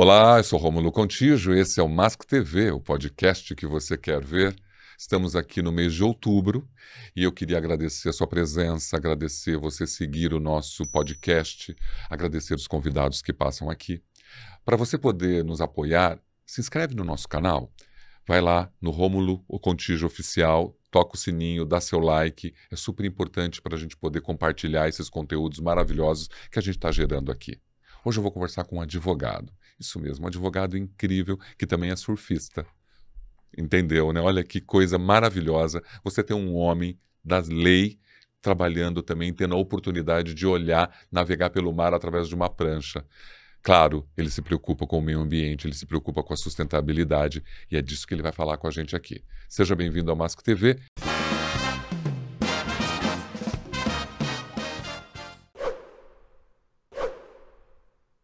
Olá, eu sou Rômulo Contígio, esse é o Mask TV, o podcast que você quer ver. Estamos aqui no mês de outubro e eu queria agradecer a sua presença, agradecer você seguir o nosso podcast, agradecer os convidados que passam aqui. Para você poder nos apoiar, se inscreve no nosso canal, vai lá no Rômulo Contígio Oficial, toca o sininho, dá seu like, é super importante para a gente poder compartilhar esses conteúdos maravilhosos que a gente está gerando aqui. Hoje eu vou conversar com um advogado. Isso mesmo, um advogado incrível que também é surfista. Entendeu, né? Olha que coisa maravilhosa. Você ter um homem da lei trabalhando também, tendo a oportunidade de olhar, navegar pelo mar através de uma prancha. Claro, ele se preocupa com o meio ambiente, ele se preocupa com a sustentabilidade e é disso que ele vai falar com a gente aqui. Seja bem-vindo ao Mask TV.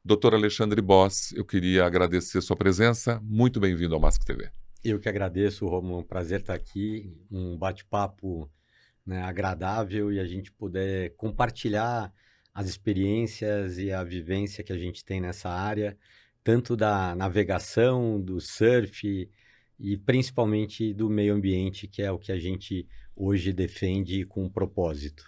Doutor Alexandre Boss, eu queria agradecer sua presença. Muito bem-vindo ao Mask TV. Eu que agradeço, Romulo. Um prazer estar aqui. Um bate-papo, né, agradável e a gente poder compartilhar as experiências e a vivência que a gente tem nessa área, tanto da navegação, do surf e principalmente do meio ambiente, que é o que a gente hoje defende com propósito.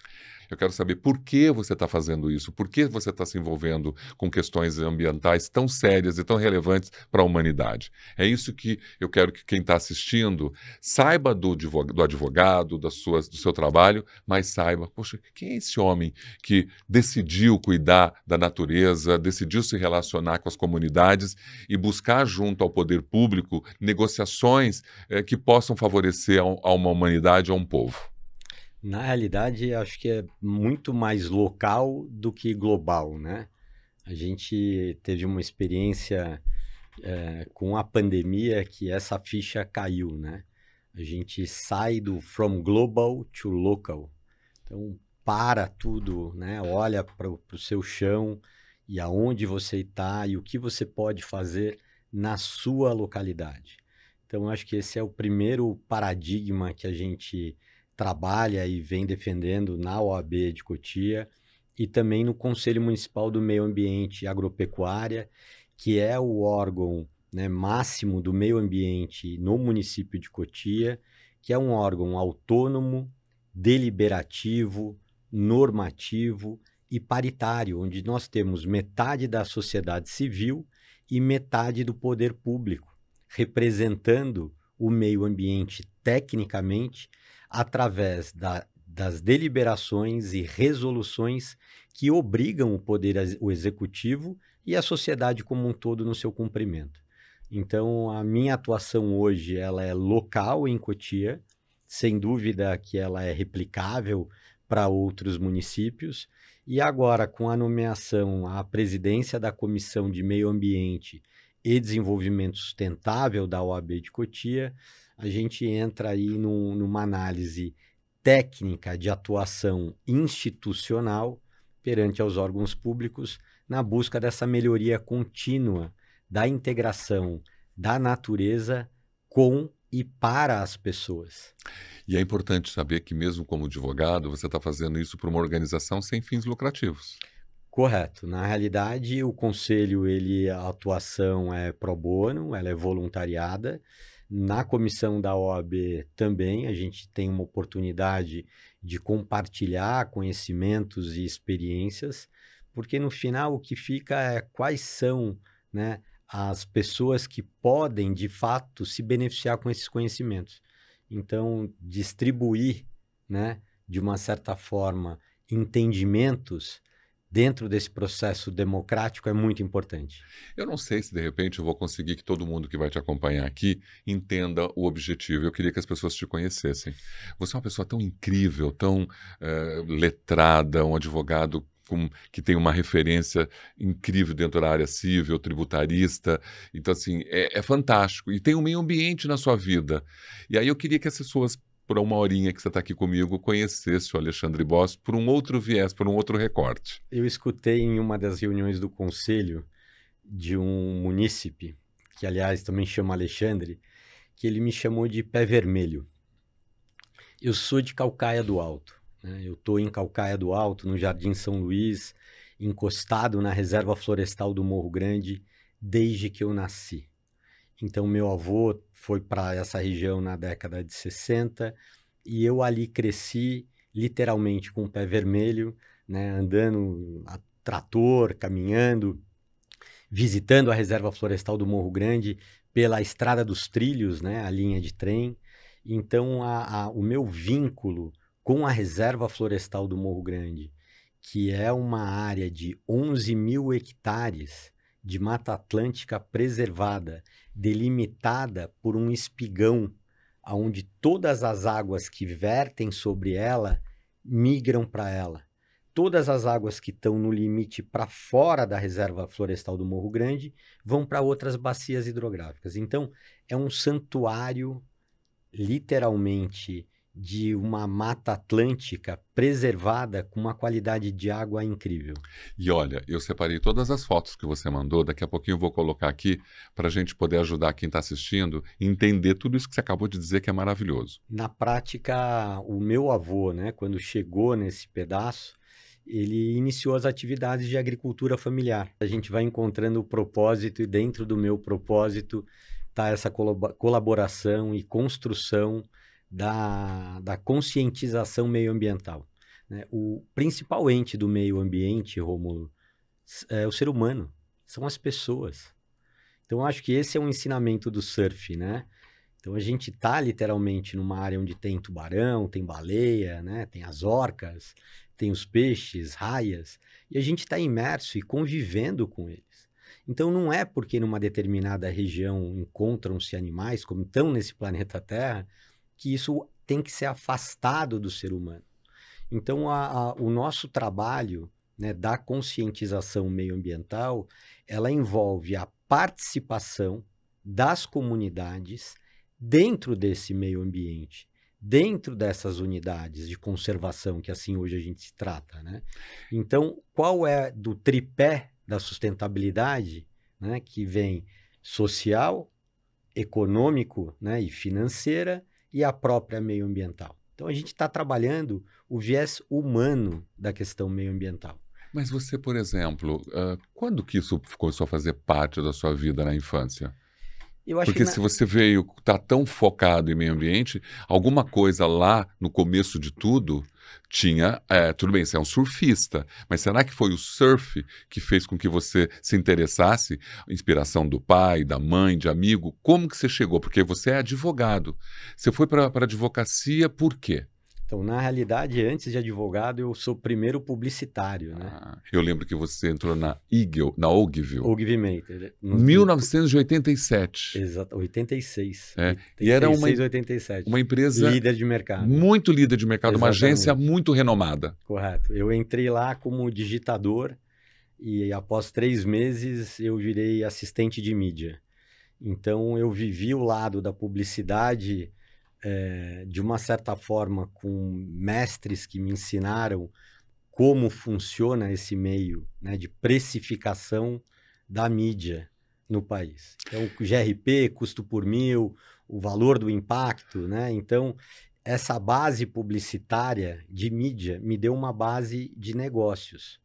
Eu quero saber por que você está fazendo isso, por que você está se envolvendo com questões ambientais tão sérias e tão relevantes para a humanidade. É isso que eu quero que quem está assistindo saiba do advogado, do seu trabalho, mas saiba, poxa, quem é esse homem que decidiu cuidar da natureza, decidiu se relacionar com as comunidades e buscar junto ao poder público negociações que possam favorecer a uma humanidade, a um povo? Na realidade, acho que é muito mais local do que global, né? A gente teve uma experiência com a pandemia que essa ficha caiu, né? A gente sai do from global to local. Então, para tudo, né? Olha para o seu chão e aonde você está e o que você pode fazer na sua localidade. Então, acho que esse é o primeiro paradigma que a gente trabalha e vem defendendo na OAB de Cotia e também no Conselho Municipal do Meio Ambiente e Agropecuária, que é o órgão, né, máximo do meio ambiente no município de Cotia, que é um órgão autônomo, deliberativo, normativo e paritário, onde nós temos metade da sociedade civil e metade do poder público, representando o meio ambiente tecnicamente através das deliberações e resoluções que obrigam o executivo e a sociedade como um todo no seu cumprimento. Então, a minha atuação hoje ela é local em Cotia, sem dúvida que ela é replicável para outros municípios, e agora com a nomeação à presidência da Comissão de Meio Ambiente e Desenvolvimento Sustentável da OAB de Cotia, a gente entra aí numa análise técnica de atuação institucional perante aos órgãos públicos na busca dessa melhoria contínua da integração da natureza com e para as pessoas. E é importante saber que mesmo como advogado, você está fazendo isso para uma organização sem fins lucrativos. Correto. Na realidade, o conselho, a atuação é pro bono, ela é voluntariada. Na comissão da OAB também a gente tem uma oportunidade de compartilhar conhecimentos e experiências, porque no final o que fica é quais são, né, as pessoas que podem de fato se beneficiar com esses conhecimentos. Então, distribuir, né, de uma certa forma, entendimentos dentro desse processo democrático é muito importante. Eu não sei se de repente eu vou conseguir que todo mundo que vai te acompanhar aqui entenda o objetivo. Eu queria que as pessoas te conhecessem. Você é uma pessoa tão incrível, tão letrada, um advogado que tem uma referência incrível dentro da área civil, tributarista. Então, assim, é fantástico. E tem um meio ambiente na sua vida. E aí eu queria que as pessoas, por uma horinha que você está aqui comigo, conhecesse o Alexandre Boss por um outro viés, por um outro recorte. Eu escutei em uma das reuniões do conselho de um munícipe, que aliás também chama Alexandre, que ele me chamou de pé vermelho. Eu sou de Calcaia do Alto, né? Eu estou em Calcaia do Alto, no Jardim São Luís, encostado na reserva florestal do Morro Grande, desde que eu nasci. Então, meu avô foi para essa região na década de 60 e eu ali cresci literalmente com o pé vermelho, né, andando a trator, caminhando, visitando a Reserva Florestal do Morro Grande pela Estrada dos Trilhos, né, a linha de trem. Então, o meu vínculo com a Reserva Florestal do Morro Grande, que é uma área de 11 mil hectares de Mata Atlântica preservada, delimitada por um espigão, onde todas as águas que vertem sobre ela migram para ela. Todas as águas que estão no limite para fora da Reserva Florestal do Morro Grande vão para outras bacias hidrográficas. Então, é um santuário, literalmente, de uma Mata Atlântica preservada com uma qualidade de água incrível. E olha, eu separei todas as fotos que você mandou, daqui a pouquinho eu vou colocar aqui para a gente poder ajudar quem está assistindo a entender tudo isso que você acabou de dizer que é maravilhoso. Na prática, o meu avô, né, quando chegou nesse pedaço, ele iniciou as atividades de agricultura familiar. A gente vai encontrando o propósito e dentro do meu propósito está essa colaboração e construção da conscientização meioambiental, né? O principal ente do meio ambiente, Rômulo, é o ser humano, são as pessoas. Então, eu acho que esse é um ensinamento do surf, né? Então, a gente está literalmente numa área onde tem tubarão, tem baleia, né? Tem as orcas, tem os peixes, raias, e a gente está imerso e convivendo com eles. Então, não é porque numa determinada região encontram-se animais, como estão nesse planeta Terra, que isso tem que ser afastado do ser humano. Então, o nosso trabalho, né, da conscientização meioambiental, ela envolve a participação das comunidades dentro desse meio ambiente, dentro dessas unidades de conservação, que assim hoje a gente se trata, né? Então, qual é do tripé da sustentabilidade, né, que vem social, econômico, né, e financeira, e a própria meioambiental. Então, a gente está trabalhando o viés humano da questão meioambiental. Mas você, por exemplo, quando que isso começou a fazer parte da sua vida na infância? Eu acho Porque que se você veio, está tão focado em meio ambiente, alguma coisa lá no começo de tudo tinha, tudo bem, você é um surfista, mas será que foi o surf que fez com que você se interessasse? Inspiração do pai, da mãe, de amigo? Como que você chegou? Porque você é advogado. Você foi para a advocacia por quê? Então, na realidade, antes de advogado, eu sou primeiro publicitário, né? Eu lembro que você entrou na Eagle, na Ogilvy. Ogilvy Mater. 1987. Exato, 86. É. 86, E era 87. uma empresa líder de mercado. muito líder de mercado, Exatamente. Uma agência muito renomada. Correto. Eu entrei lá como digitador e após 3 meses eu virei assistente de mídia. Então eu vivi o lado da publicidade de uma certa forma com mestres que me ensinaram como funciona esse meio, né, de precificação da mídia no país. Então, o GRP, custo por mil, o valor do impacto, né? Então, essa base publicitária de mídia me deu uma base de negócios.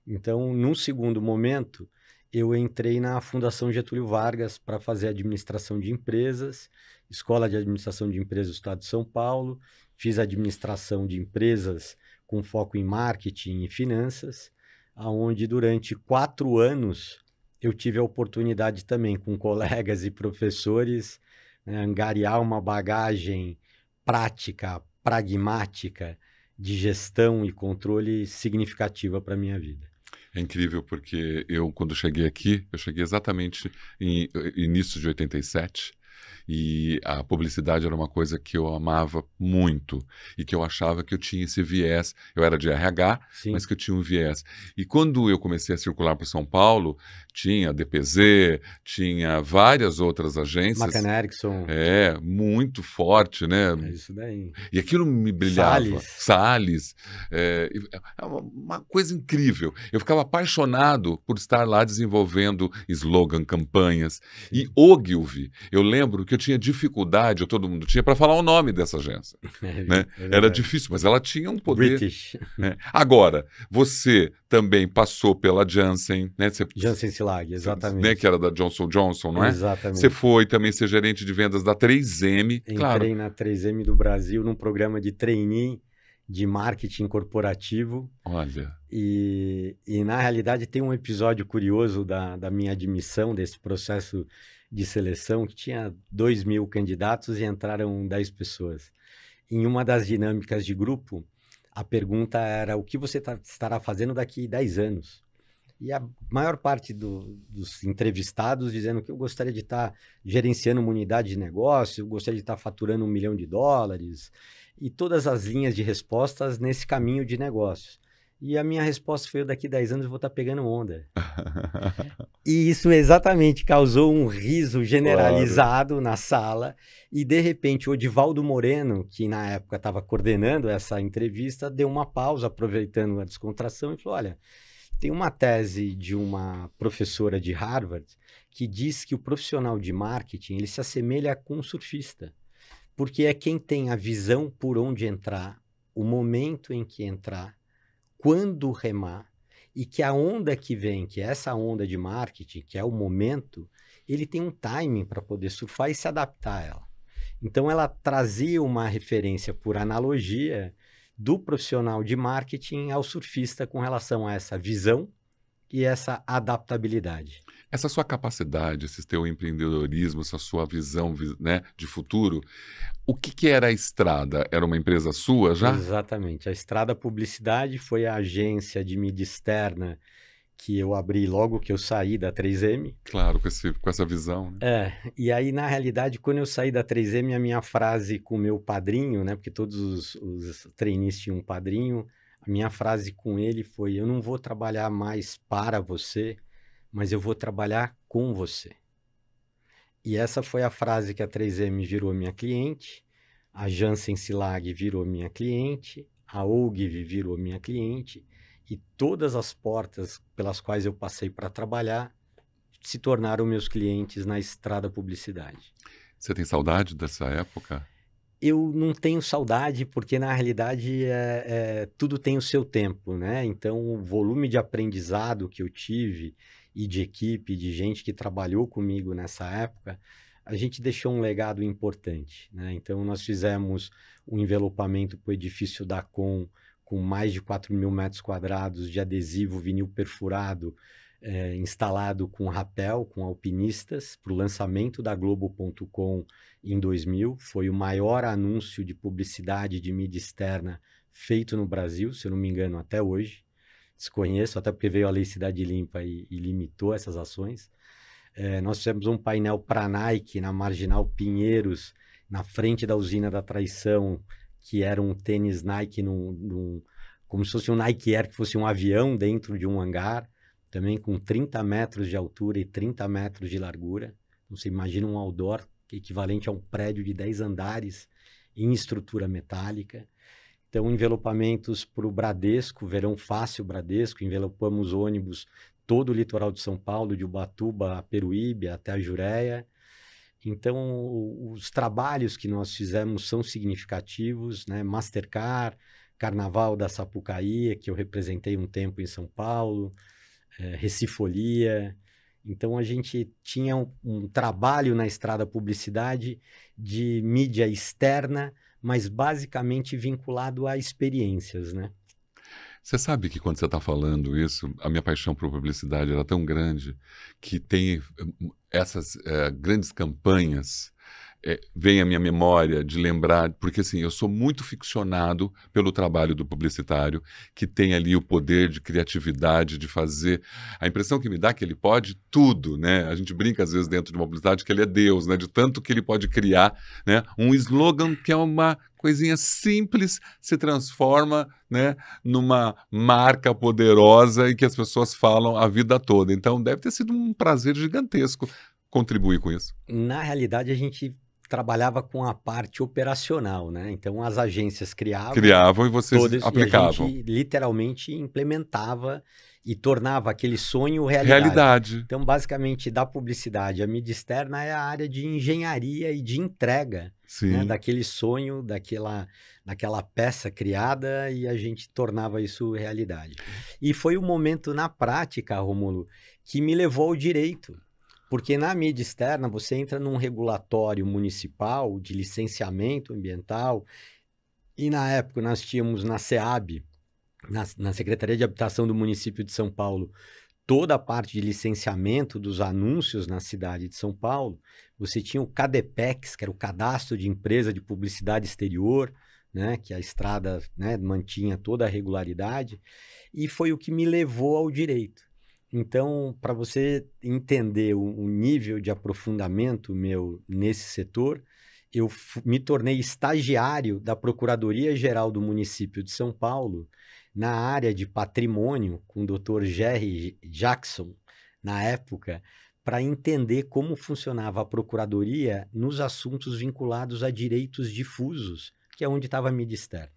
Então, num segundo momento, eu entrei na Fundação Getúlio Vargas para fazer administração de empresas, Escola de Administração de Empresas do Estado de São Paulo, fiz administração de empresas com foco em marketing e finanças, onde durante 4 anos eu tive a oportunidade também, com colegas e professores, né, angariar uma bagagem prática, pragmática, de gestão e controle significativa para a minha vida. É incrível porque eu, quando cheguei aqui, eu cheguei exatamente em início de 87, e a publicidade era uma coisa que eu amava muito e que eu achava que eu tinha esse viés. Eu era de RH, Sim. mas que eu tinha um viés. E quando eu comecei a circular por São Paulo, tinha DPZ, tinha várias outras agências. McCann Erickson. Muito forte, né? É isso daí. E aquilo me brilhava. Salles. É uma coisa incrível. Eu ficava apaixonado por estar lá desenvolvendo slogan, campanhas. Sim. E Ogilvy, eu lembro que eu tinha dificuldade, todo mundo tinha, para falar o nome dessa agência. Né? Era difícil, mas ela tinha um poder. British. Né? Agora, você também passou pela Janssen, né? Janssen Silag, exatamente. Né, que era da Johnson Johnson, não é? Exatamente. Você foi também ser gerente de vendas da 3M. Claro. Entrei na 3M do Brasil num programa de trainee de marketing corporativo. Olha. E na realidade tem um episódio curioso da minha admissão desse processo de seleção, que tinha 2.000 candidatos e entraram 10 pessoas. Em uma das dinâmicas de grupo, a pergunta era: o que você estará fazendo daqui 10 anos? E a maior parte dos entrevistados dizendo que eu gostaria de estar gerenciando uma unidade de negócio, eu gostaria de estar faturando $1 milhão, e todas as linhas de respostas nesse caminho de negócios. E a minha resposta foi: eu daqui 10 anos eu vou estar pegando onda. E isso exatamente causou um riso generalizado na sala. E de repente o Odivaldo Moreno, que na época estava coordenando essa entrevista, deu uma pausa, aproveitando a descontração, e falou: olha, tem uma tese de uma professora de Harvard que diz que o profissional de marketing ele se assemelha com um surfista, porque é quem tem a visão por onde entrar, o momento em que entrar, quando remar, e que a onda que vem, que é essa onda de marketing, que é o momento, ele tem um timing para poder surfar e se adaptar a ela. Então ela trazia uma referência por analogia do profissional de marketing ao surfista com relação a essa visão e essa adaptabilidade. Essa sua capacidade, esse teu empreendedorismo, essa sua visão, né, de futuro, o que era a Estrada? Era uma empresa sua já? Exatamente. A Estrada Publicidade foi a agência de mídia externa que eu abri logo que eu saí da 3M. Claro, com essa visão. Né? E aí, na realidade, quando eu saí da 3M, a minha frase com o meu padrinho, né, porque todos os trainees tinham um padrinho, a minha frase com ele foi: eu não vou trabalhar mais para você, mas eu vou trabalhar com você. E essa foi a frase que a 3M virou minha cliente, a Jansen Silag virou minha cliente, a Ogilvy virou minha cliente, e todas as portas pelas quais eu passei para trabalhar se tornaram meus clientes na Estrada Publicidade. Você tem saudade dessa época? Eu não tenho saudade, porque na realidade tudo tem o seu tempo, né? Então o volume de aprendizado que eu tive e de equipe, de gente que trabalhou comigo nessa época, a gente deixou um legado importante, né? Então nós fizemos um envelopamento para o edifício da Com mais de 4.000 metros quadrados de adesivo vinil perfurado, instalado com rapel, com alpinistas, para o lançamento da Globo.com em 2000. Foi o maior anúncio de publicidade de mídia externa feito no Brasil, se eu não me engano, até hoje. Desconheço, até porque veio a Lei Cidade Limpa e limitou essas ações. Nós fizemos um painel para a Nike na Marginal Pinheiros, na frente da usina da Traição, que era um tênis Nike, como se fosse um Nike Air, que fosse um avião dentro de um hangar, também com 30 metros de altura e 30 metros de largura. Então, você imagina um outdoor equivalente a um prédio de 10 andares em estrutura metálica. Então, envelopamentos para o Bradesco, Verão Fácil Bradesco, envelopamos ônibus todo o litoral de São Paulo, de Ubatuba a Peruíbe, até a Jureia. Então, os trabalhos que nós fizemos são significativos, né? Mastercard, Carnaval da Sapucaí, que eu representei um tempo em São Paulo, Recifolia. Então, a gente tinha um trabalho na Estrada Publicidade de mídia externa, mas basicamente vinculado a experiências, né? Você sabe que quando você está falando isso, a minha paixão por publicidade era tão grande que tem essas grandes campanhas, vem à minha memória de lembrar, porque assim, eu sou muito ficcionado pelo trabalho do publicitário, que tem ali o poder de criatividade, de fazer. A impressão que me dá é que ele pode tudo, né? A gente brinca às vezes dentro de uma publicidade que ele é Deus, né? De tanto que ele pode criar, né? Um slogan que é uma coisinha simples se transforma, né, numa marca poderosa e que as pessoas falam a vida toda. Então deve ter sido um prazer gigantesco contribuir com isso. Na realidade, a gente trabalhava com a parte operacional, né? Então as agências criavam E vocês aplicavam. E a gente literalmente implementava e tornava aquele sonho realidade. Realidade. Então, basicamente, da publicidade, a mídia externa é a área de engenharia e de entrega, né, Sim. daquele sonho, daquela peça criada, e a gente tornava isso realidade. E foi o momento na prática, Rômulo, que me levou ao direito. Porque na mídia externa você entra num regulatório municipal de licenciamento ambiental, e na época nós tínhamos na SEAB, na Secretaria de Habitação do município de São Paulo, toda a parte de licenciamento dos anúncios na cidade de São Paulo. Você tinha o CADEPEX, que era o Cadastro de Empresa de Publicidade Exterior, né, que a estrada, né, mantinha toda a regularidade, e foi o que me levou ao direito. Então, para você entender o nível de aprofundamento meu nesse setor, eu me tornei estagiário da Procuradoria-Geral do município de São Paulo, na área de patrimônio, com o Dr. Jerry Jackson, na época, para entender como funcionava a Procuradoria nos assuntos vinculados a direitos difusos, que é onde estava a mídia externa.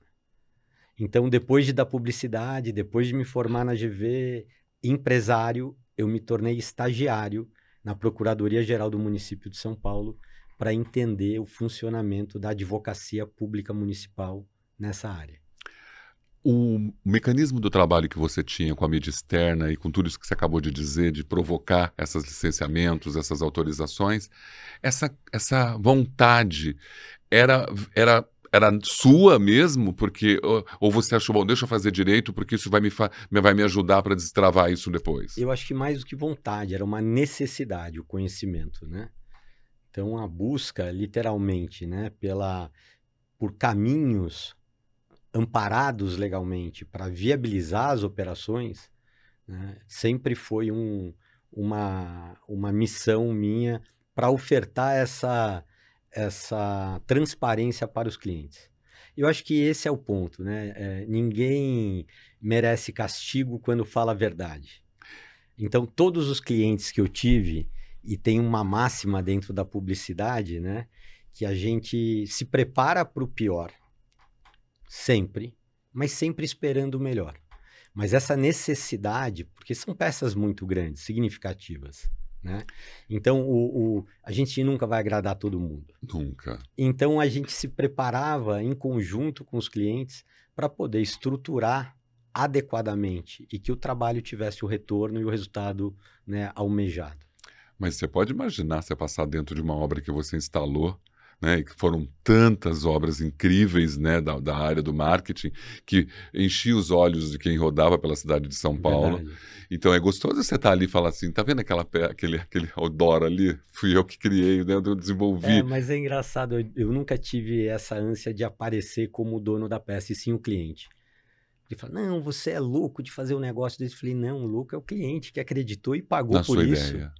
Então, depois da publicidade, depois de me formar na GV, empresário, eu me tornei estagiário na Procuradoria-Geral do município de São Paulo para entender o funcionamento da advocacia pública municipal nessa área. O mecanismo do trabalho que você tinha com a mídia externa e com tudo isso que você acabou de dizer, de provocar esses licenciamentos, essas autorizações, essa vontade era sua mesmo? Porque, ou você achou, bom, deixa eu fazer direito porque isso vai me ajudar para destravar isso depois? Eu acho que mais do que vontade, era uma necessidade, o conhecimento, né? Então, a busca, literalmente, né, por caminhos amparados legalmente para viabilizar as operações, né, sempre foi uma missão minha para ofertar essa transparência para os clientes. Eu acho que esse é o ponto, né? Ninguém merece castigo quando fala a verdade. Então, todos os clientes que eu tive, e tem uma máxima dentro da publicidade, né, que a gente se prepara para o pior, sempre, mas sempre esperando o melhor. Mas essa necessidade, porque são peças muito grandes, significativas, né? Então, a gente nunca vai agradar todo mundo. Nunca. Então, a gente se preparava em conjunto com os clientes para poder estruturar adequadamente e que o trabalho tivesse o retorno e o resultado, né, almejado. Mas você pode imaginar você passar dentro de uma obra que você instalou, né, e que foram tantas obras incríveis, né, da área do marketing, que enchia os olhos de quem rodava pela cidade de São Paulo. Verdade. Então é gostoso você estar ali e falar assim, tá vendo aquele outdoor ali? Fui eu que criei, né, eu desenvolvi. Mas é engraçado, eu nunca tive essa ânsia de aparecer como o dono da peça, e sim o cliente. Ele fala, não, você é louco de fazer um negócio desse. Eu falei, não, o louco é o cliente que acreditou e pagou Na por sua isso. ideia.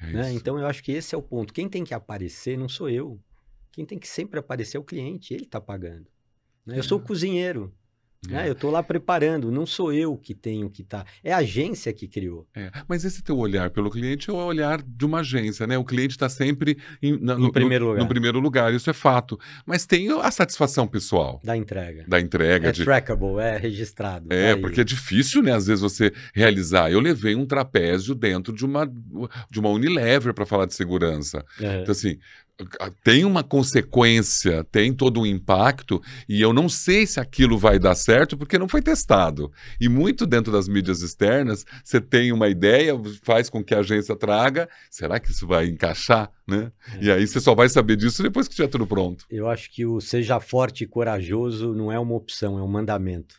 É Né? isso. Então, eu acho que esse é o ponto. Quem tem que aparecer não sou eu. Quem tem que sempre aparecer é o cliente, ele está pagando. Né? Eu sou o cozinheiro. Né? Eu estou lá preparando, não sou eu que tenho que estar. É a agência que criou. Mas esse teu olhar pelo cliente é o olhar de uma agência, né? O cliente está sempre Em primeiro lugar. no primeiro lugar, isso é fato. Mas tem a satisfação pessoal Da entrega. da entrega. É trackable, é registrado. Porque é difícil, né? Às vezes você realizar. Eu levei um trapézio dentro de uma Unilever para falar de segurança. Então, assim, tem uma consequência, tem todo um impacto, e eu não sei se aquilo vai dar certo porque não foi testado. E muito dentro das mídias externas, você tem uma ideia, faz com que a agência traga, será que isso vai encaixar, né? E aí você só vai saber disso depois que estiver tudo pronto. Eu acho que o seja forte e corajoso não é uma opção, é um mandamento.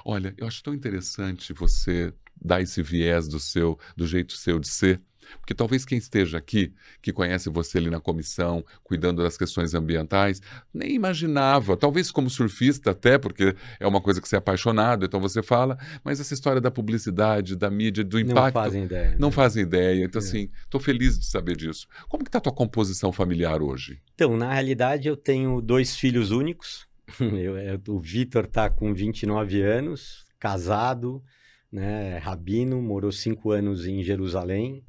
Olha, eu acho tão interessante você dar esse viés do jeito seu de ser, porque talvez quem esteja aqui, que conhece você ali na comissão, cuidando das questões ambientais, nem imaginava, talvez como surfista até, porque é uma coisa que você é apaixonado, então você fala, mas essa história da publicidade, da mídia, do impacto... Não fazem ideia. Não fazem ideia. Então, assim, estou feliz de saber disso. Como que está a tua composição familiar hoje? Então, na realidade, eu tenho 2 filhos únicos. O Vitor está com 29 anos, casado, né, rabino, morou 5 anos em Jerusalém,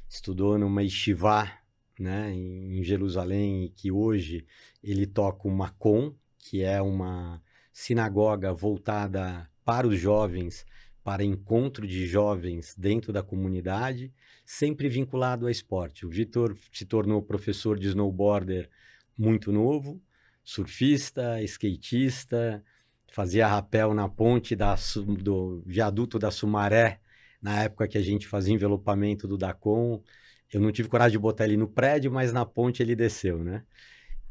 estudou numa yeshiva, né, em Jerusalém, e que hoje ele toca o Macon, que é uma sinagoga voltada para os jovens, para encontro de jovens dentro da comunidade, sempre vinculado ao esporte. O Vitor se tornou professor de snowboarder muito novo, surfista, skatista, fazia rapel na ponte do viaduto da Sumaré, na época que a gente fazia envelopamento do Dacon. Eu não tive coragem de botar ele no prédio, mas na ponte ele desceu, né?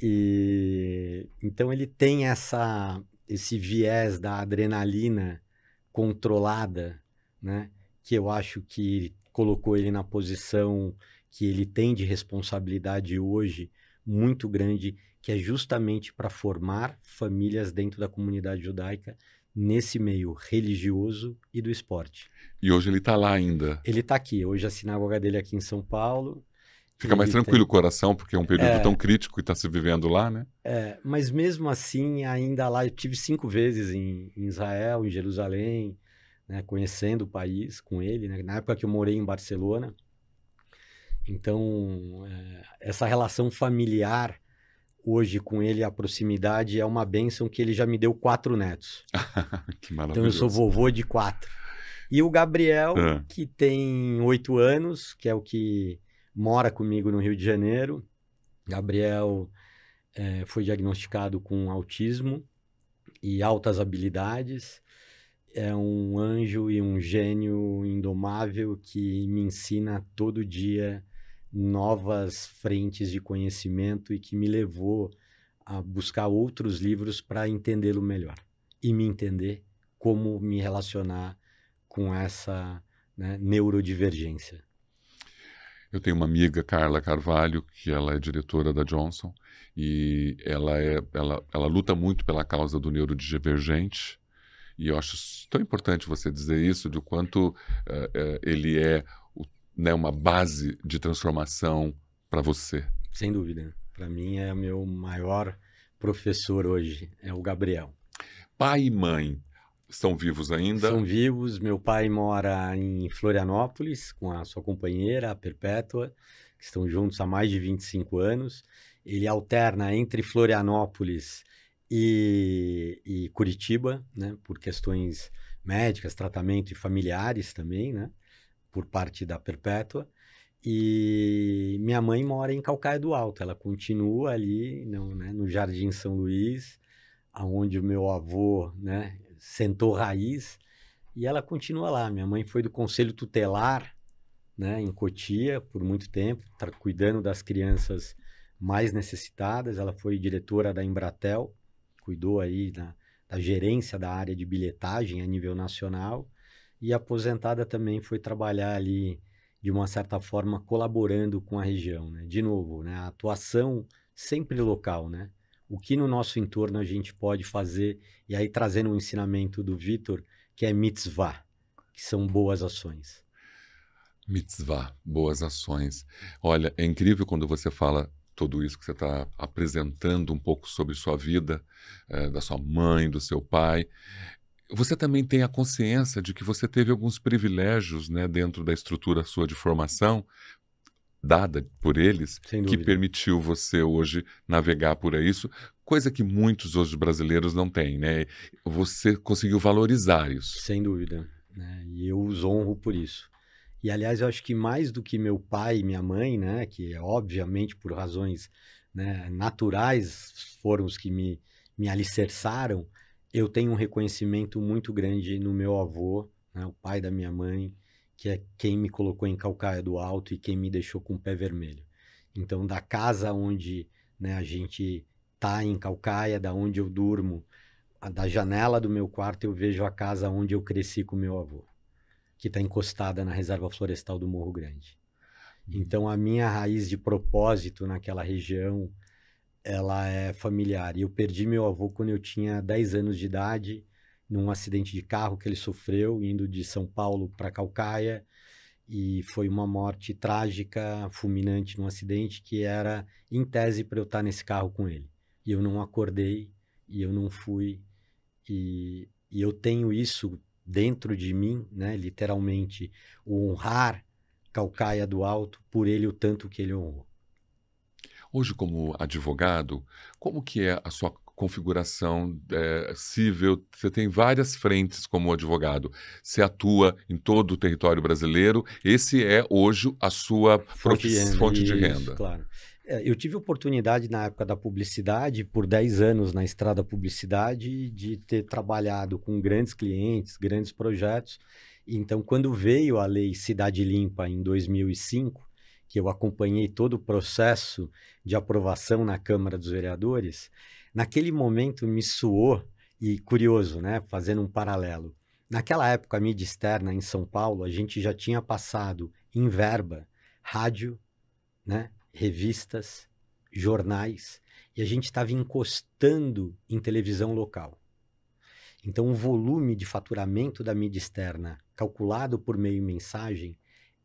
E então ele tem esse viés da adrenalina controlada, né? Que eu acho que colocou ele na posição que ele tem de responsabilidade hoje muito grande, que é justamente para formar famílias dentro da comunidade judaica nesse meio religioso e do esporte. E hoje ele está lá ainda. Ele está aqui. Hoje a sinagoga dele é aqui em São Paulo. Fica mais tranquilo o coração, porque é um período tão crítico que está se vivendo lá, né? Mas mesmo assim, ainda lá, eu tive 5 vezes em Israel, em Jerusalém, né, conhecendo o país com ele, né, na época que eu morei em Barcelona. Então, essa relação familiar, hoje com ele, a proximidade, é uma bênção que ele já me deu 4 netos. Que maravilhoso. Então, eu sou vovô de 4. E o Gabriel, que tem 8 anos, que é o que mora comigo no Rio de Janeiro. Gabriel foi diagnosticado com autismo e altas habilidades. É um anjo e um gênio indomável que me ensina todo dia novas frentes de conhecimento e que me levou a buscar outros livros para entendê-lo melhor e me entender como me relacionar com essa, né, neurodivergência. Eu tenho uma amiga, Carla Carvalho, que ela é diretora da Johnson e ela luta muito pela causa do neurodivergente. E eu acho tão importante você dizer isso, de quanto ele é né, uma base de transformação para você. Sem dúvida. Para mim é o meu maior professor hoje, é o Gabriel. Pai e mãe são vivos ainda? São vivos. Meu pai mora em Florianópolis com a sua companheira, a Perpétua, que estão juntos há mais de 25 anos. Ele alterna entre Florianópolis e Curitiba, né, por questões médicas, tratamento e familiares também, né, por parte da Perpétua. E minha mãe mora em Calcaia do Alto, ela continua ali no Jardim São Luís, onde o meu avô, né, sentou raiz, e ela continua lá. Minha mãe foi do Conselho Tutelar, né, em Cotia por muito tempo, cuidando das crianças mais necessitadas. Ela foi diretora da Embratel, cuidou aí da gerência da área de bilhetagem a nível nacional, e aposentada também foi trabalhar ali, de uma certa forma, colaborando com a região, né? De novo, né, a atuação sempre local, né? O que no nosso entorno a gente pode fazer, e aí trazendo um ensinamento do Vitor, que é mitzvah, que são boas ações. Mitzvah, boas ações. Olha, é incrível quando você fala tudo isso que você está apresentando um pouco sobre sua vida, da sua mãe, do seu pai. Você também tem a consciência de que você teve alguns privilégios, né, dentro da estrutura sua de formação, dada por eles, que permitiu você hoje navegar por isso, coisa que muitos hoje brasileiros não têm, né? Você conseguiu valorizar isso. Sem dúvida, né? E eu os honro por isso. E, aliás, eu acho que mais do que meu pai e minha mãe, né, que obviamente por razões, né, naturais foram os que me alicerçaram, eu tenho um reconhecimento muito grande no meu avô, né, o pai da minha mãe, que é quem me colocou em Calcaia do Alto e quem me deixou com o pé vermelho. Então, da casa onde, né, a gente está em Calcaia, da onde eu durmo, da janela do meu quarto eu vejo a casa onde eu cresci com meu avô, que está encostada na reserva florestal do Morro Grande. Então, a minha raiz de propósito naquela região, ela é familiar. E eu perdi meu avô quando eu tinha 10 anos de idade, num acidente de carro que ele sofreu, indo de São Paulo para Calcaia, e foi uma morte trágica, fulminante, num acidente que era, em tese, para eu estar nesse carro com ele. E eu não acordei, e eu não fui, e eu tenho isso dentro de mim, né, literalmente, o honrar Calcaia do Alto por ele, o tanto que ele honrou. Hoje, como advogado, como que é a sua configuração civil, você tem várias frentes como advogado. Você atua em todo o território brasileiro, esse é hoje a sua fonte de renda. Claro. Eu tive oportunidade na época da publicidade, por 10 anos na estrada publicidade, de ter trabalhado com grandes clientes, grandes projetos. Então, quando veio a Lei Cidade Limpa em 2005, que eu acompanhei todo o processo de aprovação na Câmara dos Vereadores, naquele momento me soou, e curioso, né, fazendo um paralelo, naquela época a mídia externa em São Paulo, a gente já tinha passado em verba, rádio, né, revistas, jornais, e a gente estava encostando em televisão local. Então, o volume de faturamento da mídia externa, calculado por meio mensagem,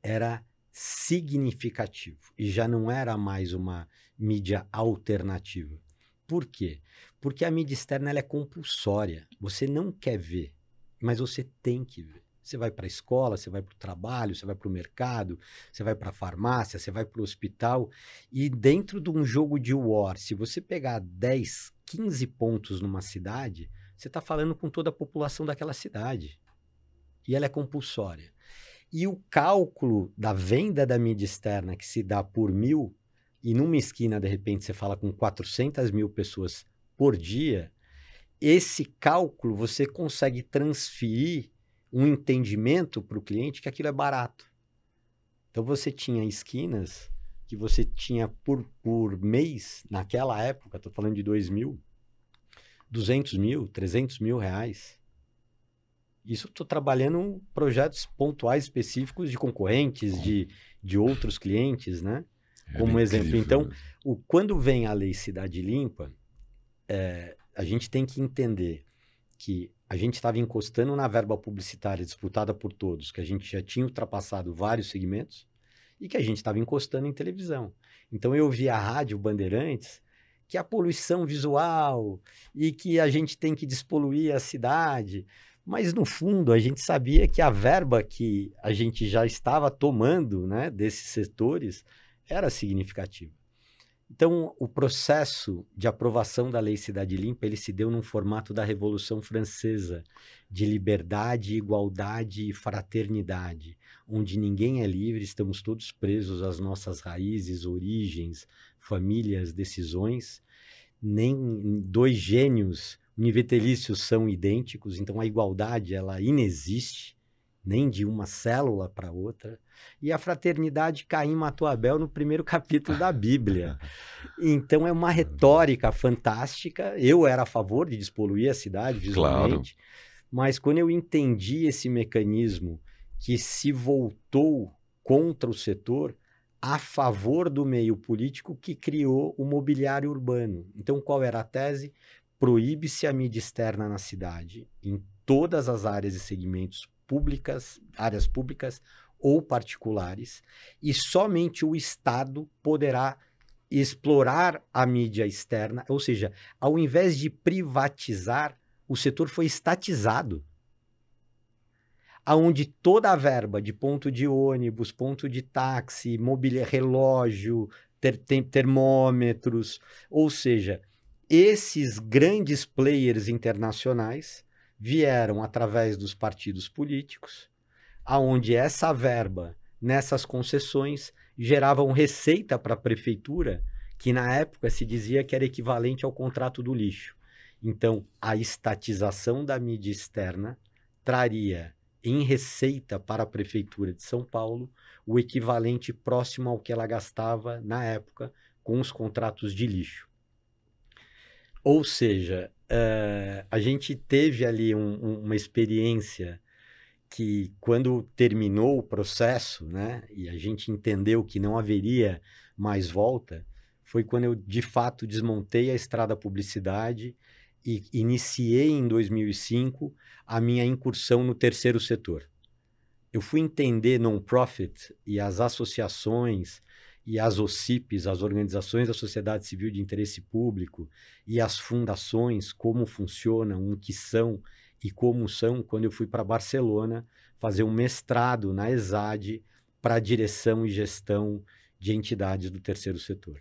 era significativo e já não era mais uma mídia alternativa. Por quê? Porque a mídia externa ela é compulsória. Você não quer ver, mas você tem que ver. Você vai para a escola, você vai para o trabalho, você vai para o mercado, você vai para a farmácia, você vai para o hospital. E dentro de um jogo de war, se você pegar 10, 15 pontos numa cidade, você está falando com toda a população daquela cidade. E ela é compulsória. E o cálculo da venda da mídia externa que se dá por 1.000, e numa esquina, de repente, você fala com 400.000 pessoas por dia, esse cálculo você consegue transferir um entendimento para o cliente que aquilo é barato. Então, você tinha esquinas que você tinha por mês, naquela época, estou falando de 2000, 200 mil, 300 mil reais. Isso estou trabalhando em projetos pontuais específicos de concorrentes, de outros clientes, né? Como exemplo. Então, quando vem a Lei Cidade Limpa, a gente tem que entender que a gente estava encostando na verba publicitária disputada por todos, que a gente já tinha ultrapassado vários segmentos e que a gente estava encostando em televisão. Então, eu vi a Rádio Bandeirantes, que a poluição visual e que a gente tem que despoluir a cidade, mas no fundo a gente sabia que a verba que a gente já estava tomando, né, desses setores era significativa. Então, o processo de aprovação da Lei Cidade Limpa, ele se deu num formato da Revolução Francesa, de liberdade, igualdade e fraternidade, onde ninguém é livre, estamos todos presos às nossas raízes, origens, famílias, decisões. Nem dois gênios univetelícios são idênticos, então a igualdade ela inexiste, nem de uma célula para outra. E a fraternidade, Caim matou Abel no primeiro capítulo da Bíblia. Então é uma retórica fantástica. Eu era a favor de despoluir a cidade visualmente, claro. Mas quando eu entendi esse mecanismo que se voltou contra o setor, a favor do meio político que criou o mobiliário urbano. Então, qual era a tese? Proíbe-se a mídia externa na cidade, em todas as áreas e segmentos públicas, áreas públicas ou particulares, e somente o Estado poderá explorar a mídia externa, ou seja, ao invés de privatizar, o setor foi estatizado. Aonde toda a verba de ponto de ônibus, ponto de táxi, mobília, relógio, termômetros, ou seja, esses grandes players internacionais vieram através dos partidos políticos, aonde essa verba, nessas concessões, geravam receita para a prefeitura, que na época se dizia que era equivalente ao contrato do lixo. Então, a estatização da mídia externa traria em receita para a Prefeitura de São Paulo o equivalente próximo ao que ela gastava na época com os contratos de lixo. Ou seja, a gente teve ali uma experiência que, quando terminou o processo, né, e a gente entendeu que não haveria mais volta, foi quando eu, de fato, desmontei a estrada publicidade e iniciei em 2005 a minha incursão no terceiro setor. Eu fui entender non-profit e as associações e as OCIPs, as Organizações da Sociedade Civil de Interesse Público, e as fundações, como funcionam, o que são e como são, quando eu fui para Barcelona fazer um mestrado na ESAD para direção e gestão de entidades do terceiro setor.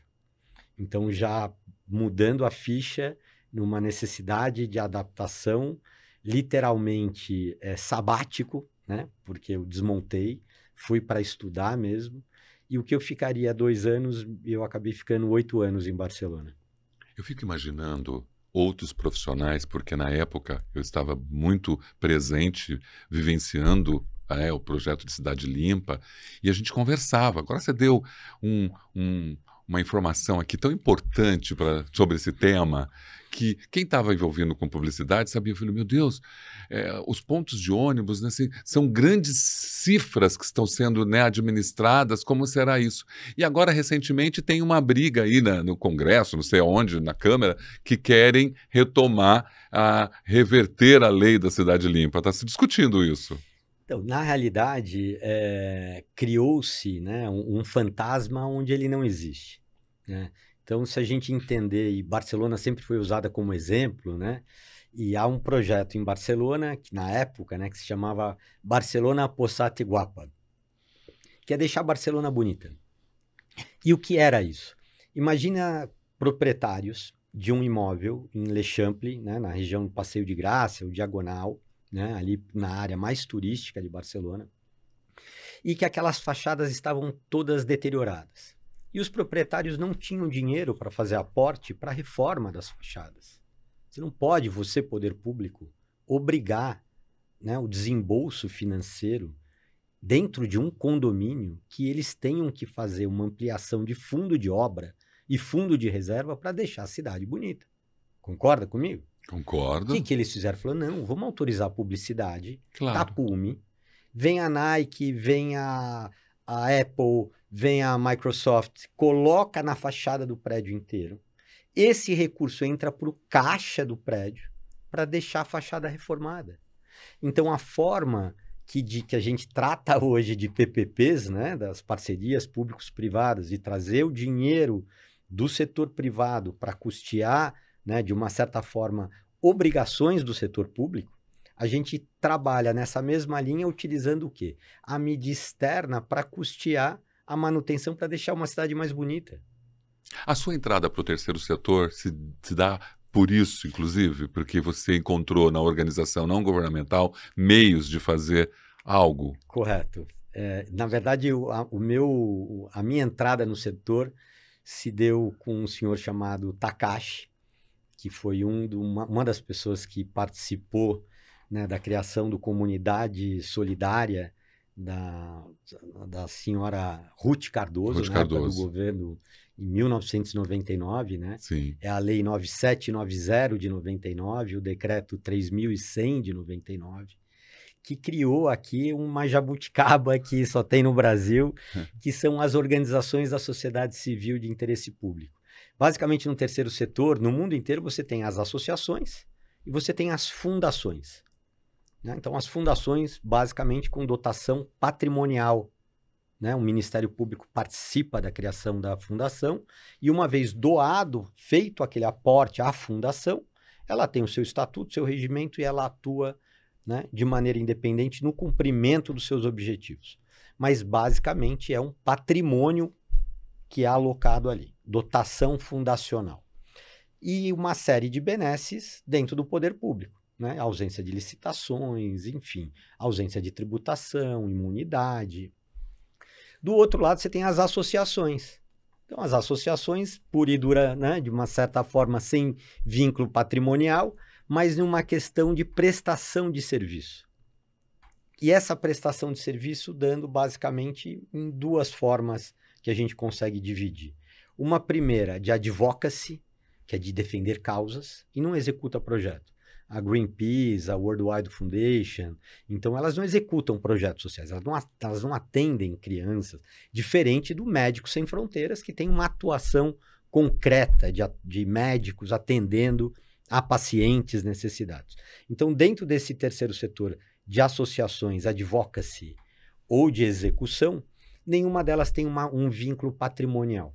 Então, já mudando a ficha numa necessidade de adaptação, literalmente sabático, né? Porque eu desmontei, fui para estudar mesmo, e o que eu ficaria 2 anos, eu acabei ficando 8 anos em Barcelona. Eu fico imaginando outros profissionais, porque na época eu estava muito presente, vivenciando o projeto de Cidade Limpa, e a gente conversava. Agora você deu uma informação aqui tão importante sobre esse tema, que quem estava envolvido com publicidade sabia, eu falei, meu Deus, os pontos de ônibus, né, assim, são grandes cifras que estão sendo, né, administradas, como será isso? E agora, recentemente, tem uma briga aí no Congresso, não sei aonde, na Câmara, que querem retomar, reverter a lei da Cidade Limpa. Está se discutindo isso. Então, na realidade, criou-se, né, um fantasma onde ele não existe, né? Então, se a gente entender, e Barcelona sempre foi usada como exemplo, né? E há um projeto em Barcelona, que na época, né, que se chamava Barcelona Posat Guapa, que é deixar Barcelona bonita. E o que era isso? Imagina proprietários de um imóvel em L'Eixample, né, na região do Passeio de Graça, o Diagonal, né, ali na área mais turística de Barcelona, e que aquelas fachadas estavam todas deterioradas. E os proprietários não tinham dinheiro para fazer aporte para a reforma das fachadas. Você não pode, você, poder público, obrigar, né, o desembolso financeiro dentro de um condomínio que eles tenham que fazer uma ampliação de fundo de obra e fundo de reserva para deixar a cidade bonita. Concorda comigo? Concordo. O que eles fizeram? Falaram, não, vamos autorizar a publicidade, claro. tapume, vem a Nike, vem a Apple, vem a Microsoft, coloca na fachada do prédio inteiro. Esse recurso entra para o caixa do prédio para deixar a fachada reformada. Então, a forma que a gente trata hoje de PPPs, né, das parcerias públicos-privadas, e trazer o dinheiro do setor privado para custear, né, de uma certa forma, obrigações do setor público, a gente trabalha nessa mesma linha utilizando o quê? A mídia externa para custear a manutenção, para deixar uma cidade mais bonita. A sua entrada para o terceiro setor se dá por isso, inclusive, porque você encontrou na organização não governamental meios de fazer algo. Correto. Na verdade, a minha entrada no setor se deu com um senhor chamado Takashi, que foi uma das pessoas que participou, né, da criação do Comunidade Solidária da senhora Ruth Cardoso, na época do governo, em 1999, né? Sim. É a Lei 9790 de 99, o Decreto 3100 de 99, que criou aqui uma jabuticaba que só tem no Brasil, que são as organizações da sociedade civil de interesse público. Basicamente, no terceiro setor, no mundo inteiro, você tem as associações e você tem as fundações. Né? Então, as fundações, basicamente, com dotação patrimonial. Né? O Ministério Público participa da criação da fundação e, uma vez doado, feito aquele aporte à fundação, ela tem o seu estatuto, seu regimento e ela atua, né, de maneira independente no cumprimento dos seus objetivos. Mas, basicamente, é um patrimônio que é alocado ali, dotação fundacional. E uma série de benesses dentro do poder público. Né? Ausência de licitações, enfim, ausência de tributação, imunidade. Do outro lado, você tem as associações. Então, as associações, pura e dura, né, de uma certa forma, sem vínculo patrimonial, mas numa questão de prestação de serviço. E essa prestação de serviço dando, basicamente, em 2 formas que a gente consegue dividir. Uma primeira, de advocacy, que é de defender causas, e não executa projeto. A Greenpeace, a World Wide Foundation, então elas não executam projetos sociais, elas não atendem crianças, diferente do Médicos Sem Fronteiras, que tem uma atuação concreta de médicos atendendo a pacientes necessitados. Então, dentro desse terceiro setor de associações, advocacy ou de execução, nenhuma delas tem um vínculo patrimonial.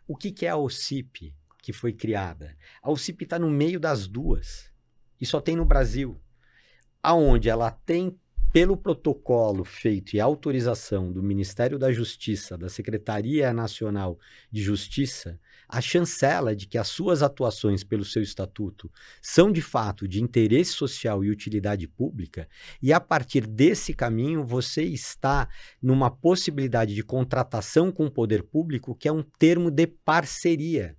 O que é a OCIP que foi criada? A OCIP está no meio das duas. E só tem no Brasil, aonde ela tem pelo protocolo feito e autorização do Ministério da Justiça, da Secretaria Nacional de Justiça, a chancela de que as suas atuações pelo seu estatuto são de fato de interesse social e utilidade pública, e a partir desse caminho você está numa possibilidade de contratação com o poder público que é um termo de parceria,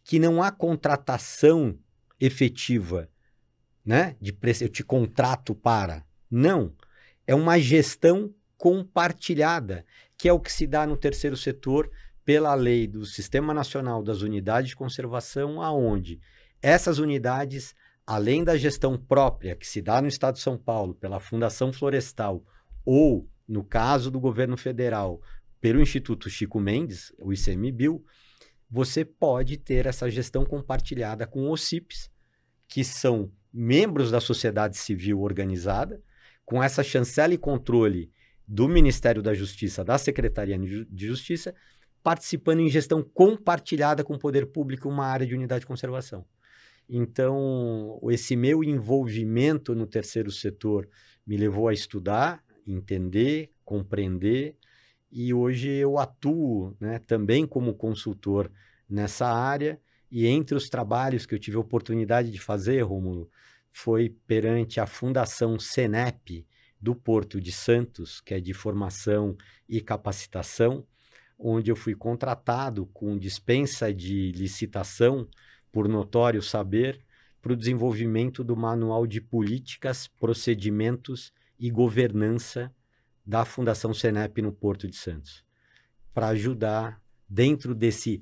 que não há contratação efetiva, né? Eu te contrato para. Não. É uma gestão compartilhada, que é o que se dá no terceiro setor pela lei do Sistema Nacional das Unidades de Conservação, aonde essas unidades, além da gestão própria que se dá no Estado de São Paulo pela Fundação Florestal ou, no caso do governo federal, pelo Instituto Chico Mendes, o ICMBio, você pode ter essa gestão compartilhada com OCIPs, que são membros da sociedade civil organizada, com essa chancela e controle do Ministério da Justiça, da Secretaria de Justiça, participando em gestão compartilhada com o poder público uma área de unidade de conservação. Então, esse meu envolvimento no terceiro setor me levou a estudar, entender, compreender, e hoje eu atuo, né, também como consultor nessa área, e entre os trabalhos que eu tive a oportunidade de fazer, Rômulo, foi perante a Fundação Senep do Porto de Santos, que é de formação e capacitação, onde eu fui contratado com dispensa de licitação por notório saber para o desenvolvimento do Manual de Políticas, Procedimentos e Governança da Fundação Senep no Porto de Santos, para ajudar dentro desse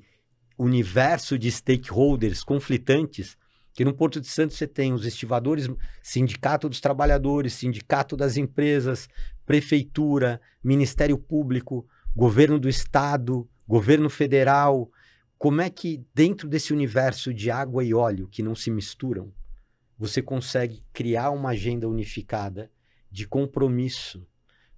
universo de stakeholders conflitantes, que no Porto de Santos você tem os estivadores, Sindicato dos Trabalhadores, Sindicato das Empresas, Prefeitura, Ministério Público, Governo do Estado, Governo Federal. Como é que dentro desse universo de água e óleo que não se misturam, você consegue criar uma agenda unificada de compromisso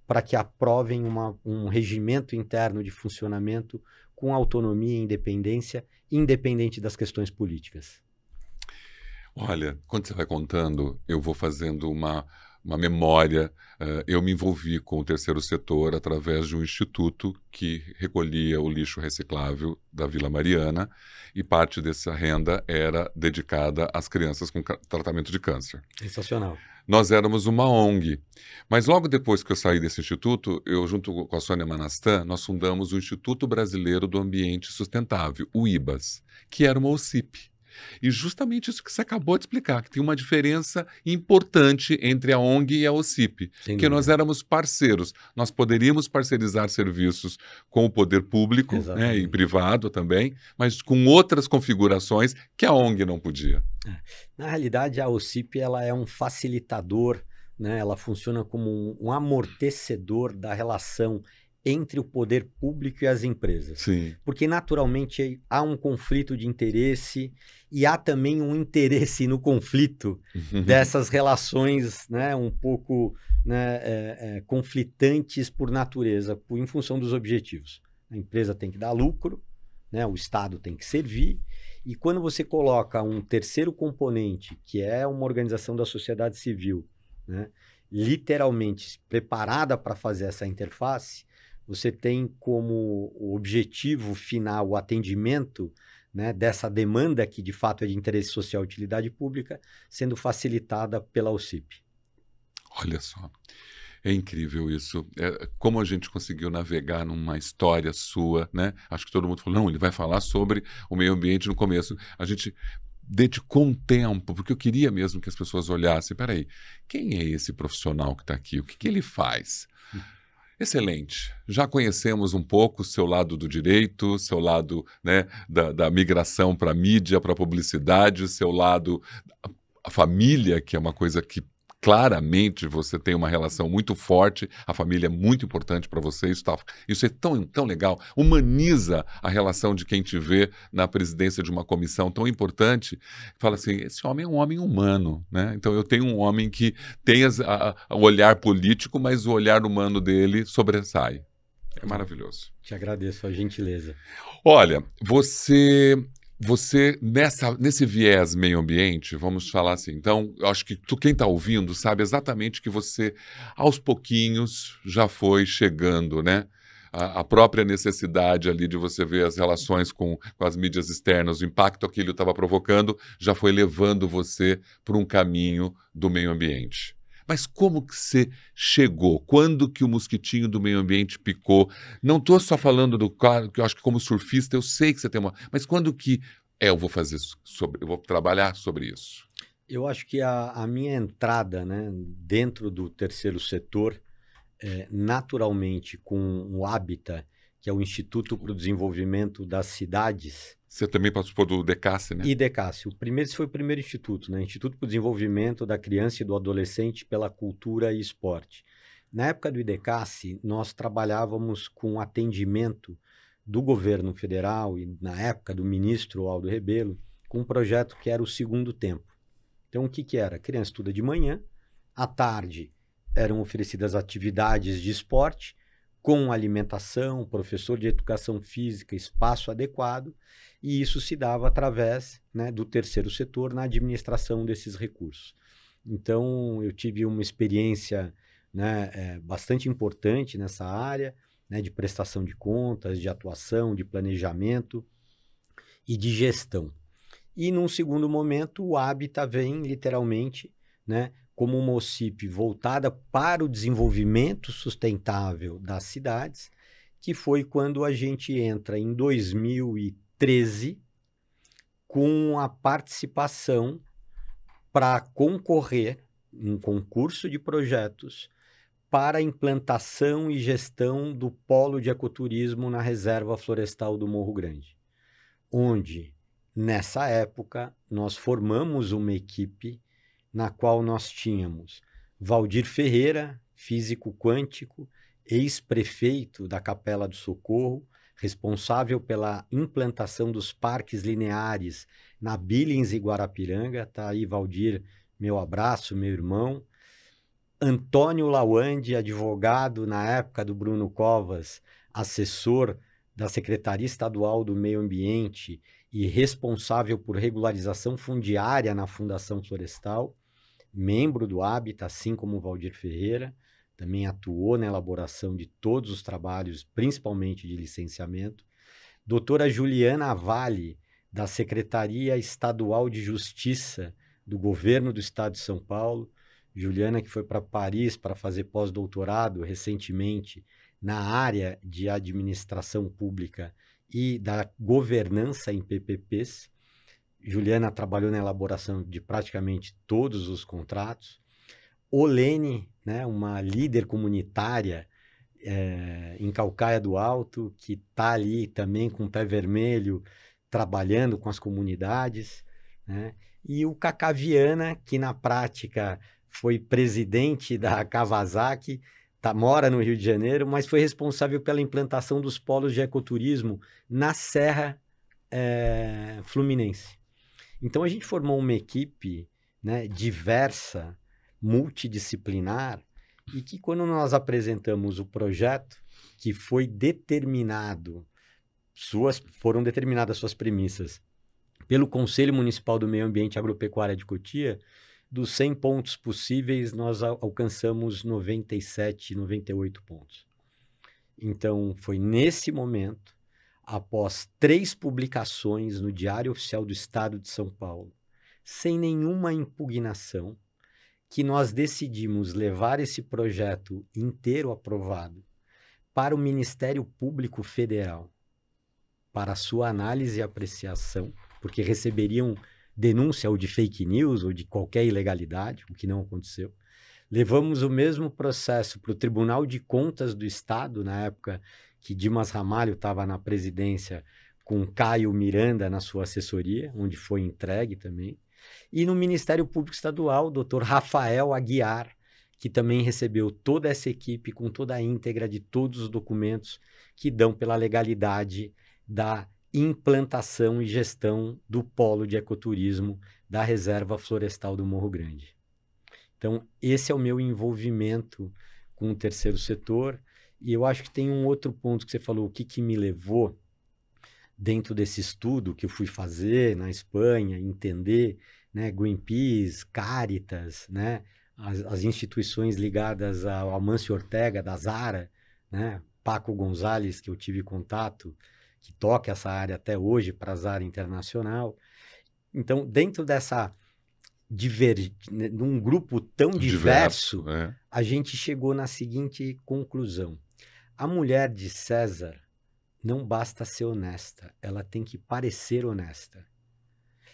para que aprovem um regimento interno de funcionamento com autonomia e independência, independente das questões políticas? Olha, quando você vai contando, eu vou fazendo uma memória. Eu me envolvi com o terceiro setor através de um instituto que recolhia o lixo reciclável da Vila Mariana, e parte dessa renda era dedicada às crianças com tratamento de câncer. Sensacional. Nós éramos uma ONG, mas logo depois que eu saí desse instituto, eu junto com a Sônia Manastan, nós fundamos o Instituto Brasileiro do Ambiente Sustentável, o IBAS, que era uma OCIP. E justamente isso que você acabou de explicar, que tem uma diferença importante entre a ONG e a OCIP, que nós éramos parceiros. Nós poderíamos parcerizar serviços com o poder público, né, e privado também, mas com outras configurações que a ONG não podia. Na realidade, a OCIP ela é um facilitador, né? Ela funciona como um amortecedor da relação entre o poder público e as empresas. Sim. Porque, naturalmente, há um conflito de interesse e há também um interesse no conflito dessas relações, né, um pouco, né, conflitantes por natureza, em função dos objetivos. A empresa tem que dar lucro, né, o Estado tem que servir, e quando você coloca um terceiro componente, que é uma organização da sociedade civil, né, literalmente preparada para fazer essa interface, você tem como objetivo final o atendimento, né, dessa demanda que de fato é de interesse social e utilidade pública, sendo facilitada pela OCIP. Olha só, é incrível isso. Como a gente conseguiu navegar numa história sua, né? Acho que todo mundo falou, não, ele vai falar sobre o meio ambiente no começo. A gente dedicou um tempo, porque eu queria mesmo que as pessoas olhassem, peraí, quem é esse profissional que está aqui? O que ele faz? Excelente. Já conhecemos um pouco o seu lado do direito, seu lado, né, da migração para a mídia, para a publicidade, seu lado, a família, que é uma coisa que claramente você tem uma relação muito forte, a família é muito importante para você, isso é tão legal, humaniza a relação de quem te vê na presidência de uma comissão tão importante, fala assim, esse homem é um homem humano, né? Então eu tenho um homem que tem o olhar político, mas o olhar humano dele sobressai. É maravilhoso. Te agradeço a gentileza. Olha, você Você, nesse viés meio ambiente, vamos falar assim, então, eu acho que quem está ouvindo sabe exatamente que você, aos pouquinhos, já foi chegando, né? A própria necessidade ali de você ver as relações com as mídias externas, o impacto que ele estava provocando, já foi levando você para um caminho do meio ambiente. Mas como que você chegou? Quando que o mosquitinho do meio ambiente picou? Não estou só falando do cara, que eu acho que como surfista eu sei que você tem uma. Mas quando que eu vou fazer eu vou trabalhar sobre isso? Eu acho que a minha entrada, né, dentro do terceiro setor, naturalmente com o Habitat, que é o Instituto para o Desenvolvimento das Cidades, Você também participou do Decasse, né? e DECASS. Esse foi o primeiro instituto, né? Instituto para o Desenvolvimento da Criança e do Adolescente pela Cultura e Esporte. Na época do IDECASS, nós trabalhávamos com atendimento do governo federal e, na época, do ministro Aldo Rebelo, com um projeto que era o Segundo Tempo. Então, o que era? A criança estuda de manhã, à tarde eram oferecidas atividades de esporte, com alimentação, professor de educação física, espaço adequado, e isso se dava através, né, do terceiro setor na administração desses recursos. Então, eu tive uma experiência, né, bastante importante nessa área, né, de prestação de contas, de atuação, de planejamento e de gestão. E, num segundo momento, o Habitat vem, literalmente, né, como uma OCIP voltada para o desenvolvimento sustentável das cidades, que foi quando a gente entra em 2013 com a participação para concorrer em um concurso de projetos para a implantação e gestão do polo de ecoturismo na Reserva Florestal do Morro Grande, onde, nessa época, nós formamos uma equipe na qual nós tínhamos Valdir Ferreira, físico quântico, ex-prefeito da Capela do Socorro, responsável pela implantação dos parques lineares na Billings e Guarapiranga. Está aí, Valdir, meu abraço, meu irmão. Antônio Lawande, advogado na época do Bruno Covas, assessor da Secretaria Estadual do Meio Ambiente e responsável por regularização fundiária na Fundação Florestal, membro do Habitat, assim como o Valdir Ferreira, também atuou na elaboração de todos os trabalhos, principalmente de licenciamento. Doutora Juliana Vale, da Secretaria Estadual de Justiça do Governo do Estado de São Paulo. Juliana, que foi para Paris para fazer pós-doutorado recentemente na área de administração pública e da governança em PPPs. Juliana trabalhou na elaboração de praticamente todos os contratos. Olene, né, uma líder comunitária em Caucaia do Alto, que está ali também com o pé vermelho, trabalhando com as comunidades, né? E o Cacá Viana, que na prática foi presidente da Kawasaki, mora no Rio de Janeiro, mas foi responsável pela implantação dos polos de ecoturismo na Serra Fluminense. Então, a gente formou uma equipe, né, diversa, multidisciplinar, e que quando nós apresentamos o projeto, que foi determinado, foram determinadas suas premissas pelo Conselho Municipal do Meio Ambiente e Agropecuária de Cotia, dos 100 pontos possíveis, nós alcançamos 97, 98 pontos. Então, foi nesse momento, após 3 publicações no Diário Oficial do Estado de São Paulo, sem nenhuma impugnação, que nós decidimos levar esse projeto inteiro aprovado para o Ministério Público Federal, para a sua análise e apreciação, porque receberiam denúncia ou de fake news ou de qualquer ilegalidade, o que não aconteceu. Levamos o mesmo processo para o Tribunal de Contas do Estado, na época que Dimas Ramalho estava na presidência, com Caio Miranda na sua assessoria, onde foi entregue também. E no Ministério Público Estadual, o doutor Rafael Aguiar, que também recebeu toda essa equipe com toda a íntegra de todos os documentos que dão pela legalidade da implantação e gestão do polo de ecoturismo da Reserva Florestal do Morro Grande. Então, esse é o meu envolvimento com o terceiro setor. E eu acho que tem um outro ponto que você falou, o que me levou. dentro desse estudo que eu fui fazer na Espanha, entender, né, Greenpeace, Caritas, né, as instituições ligadas ao Amancio Ortega, da Zara, né, Paco Gonzalez, que eu tive contato, que toca essa área até hoje para a Zara Internacional. Então, dentro num grupo tão diverso, a gente chegou na seguinte conclusão. A mulher de César não basta ser honesta, ela tem que parecer honesta.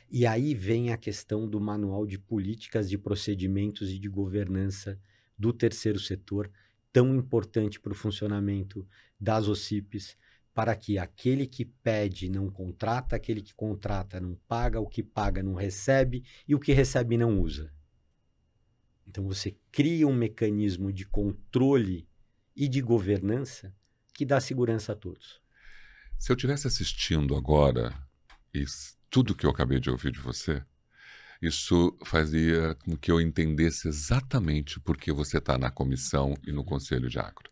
E aí vem a questão do manual de políticas, de procedimentos e de governança do terceiro setor, tão importante para o funcionamento das OCPs, para que aquele que pede não contrata, aquele que contrata não paga, o que paga não recebe e o que recebe não usa. Então você cria um mecanismo de controle e de governança que dá segurança a todos. Se eu estivesse assistindo agora tudo que eu acabei de ouvir de você, isso fazia com que eu entendesse exatamente por que você está na comissão e no Conselho de Agro.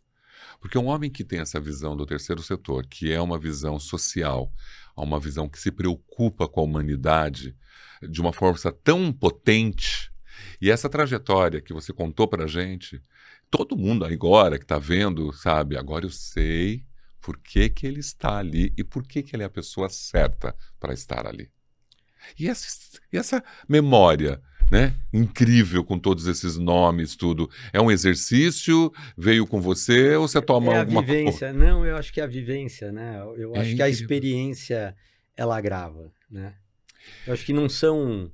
Porque um homem que tem essa visão do terceiro setor, que é uma visão social, uma visão que se preocupa com a humanidade de uma força tão potente, e essa trajetória que você contou para a gente, todo mundo agora que está vendo, sabe, agora eu sei por que que ele está ali e por que que ele é a pessoa certa para estar ali. E essa memória, né, incrível com todos esses nomes, tudo, é um exercício? Veio com você ou você toma alguma coisa? É a vivência. Não, eu acho que é a vivência, né? Eu acho que a incrível. experiência, ela agrava, né? Eu acho que não são...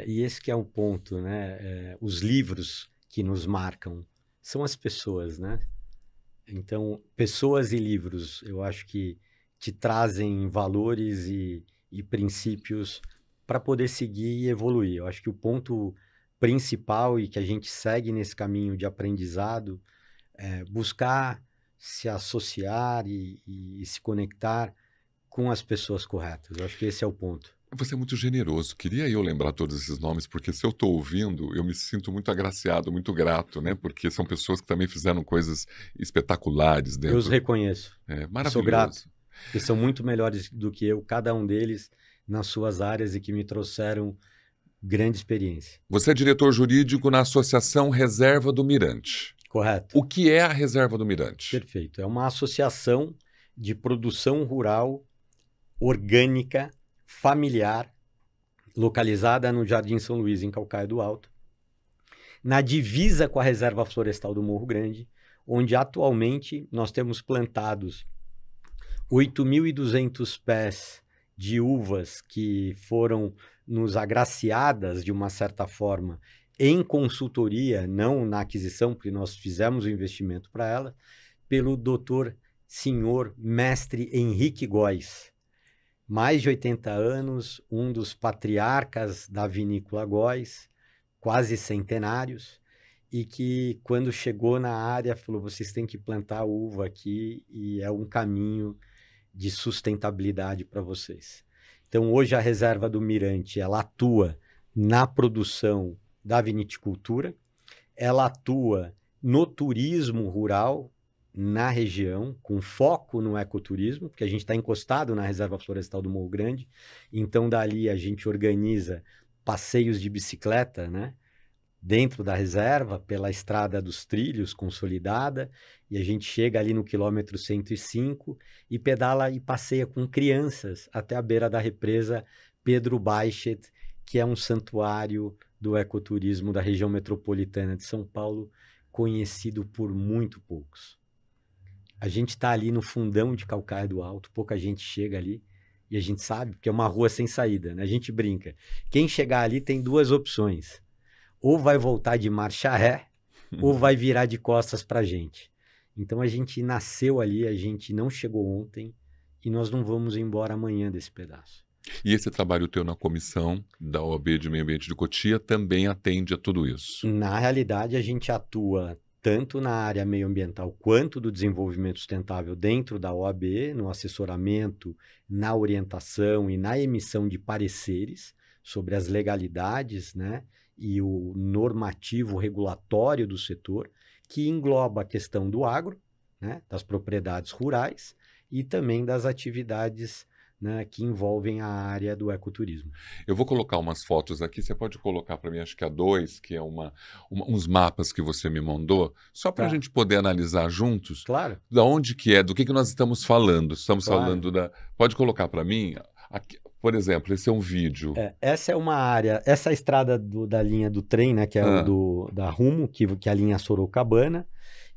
e esse que é o ponto, né? Os livros que nos marcam são as pessoas, né? Então, pessoas e livros, eu acho que te trazem valores e princípios para poder seguir e evoluir. Eu acho que o ponto principal e que a gente segue nesse caminho de aprendizado é buscar se associar e se conectar com as pessoas corretas. Eu acho que esse é o ponto. Você é muito generoso. Queria eu lembrar todos esses nomes, porque se eu estou ouvindo, eu me sinto muito agraciado, muito grato, né? Porque são pessoas que também fizeram coisas espetaculares dentro. Eu os reconheço. Maravilhoso. Sou grato, porque são muito melhores do que eu, cada um deles nas suas áreas e que me trouxeram grande experiência. Você é diretor jurídico na Associação Reserva do Mirante. Correto. O que é a Reserva do Mirante? Perfeito. É uma associação de produção rural orgânica, familiar, localizada no Jardim São Luís, em Calcaia do Alto, na divisa com a Reserva Florestal do Morro Grande, onde atualmente nós temos plantados 8.200 pés de uvas que foram nos agraciadas, de uma certa forma, em consultoria, não na aquisição, porque nós fizemos o investimento para ela, pelo doutor senhor mestre Henrique Góes. Mais de 80 anos, um dos patriarcas da vinícola Góes, quase centenários, e que quando chegou na área falou, vocês têm que plantar uva aqui e é um caminho de sustentabilidade para vocês. Então hoje a Reserva do Mirante, ela atua na produção da viniticultura, ela atua no turismo rural, na região, com foco no ecoturismo, porque a gente está encostado na Reserva Florestal do Morro Grande, então dali a gente organiza passeios de bicicleta, né? Dentro da reserva, pela Estrada dos Trilhos, consolidada, e a gente chega ali no quilômetro 105 e pedala e passeia com crianças até a beira da represa Pedro Baichet, que é um santuário do ecoturismo da região metropolitana de São Paulo, conhecido por muito poucos. A gente está ali no fundão de Calcaia do Alto, pouca gente chega ali, e a gente sabe que é uma rua sem saída, né? A gente brinca. Quem chegar ali tem duas opções. Ou vai voltar de marcha ré, ou vai virar de costas para a gente. Então a gente nasceu ali, a gente não chegou ontem, e nós não vamos embora amanhã desse pedaço. E esse trabalho teu na comissão da OAB de Meio Ambiente de Cotia também atende a tudo isso? Na realidade, a gente atua tanto na área meioambiental quanto do desenvolvimento sustentável dentro da OAB, no assessoramento, na orientação e na emissão de pareceres sobre as legalidades, né, e o normativo regulatório do setor, que engloba a questão do agro, né, das propriedades rurais e também das atividades né, que envolvem a área do ecoturismo. Eu vou colocar umas fotos aqui, você pode colocar para mim, acho que a 2, que é uns mapas que você me mandou, só para a Tá, gente poder analisar juntos, claro, da onde que é, do que nós estamos falando. Estamos claro. falando da... Pode colocar para mim, aqui, por exemplo, esse é um vídeo. Essa é uma área, essa estrada da linha do trem, né, que é Ah, da Rumo, que é a linha Sorocabana,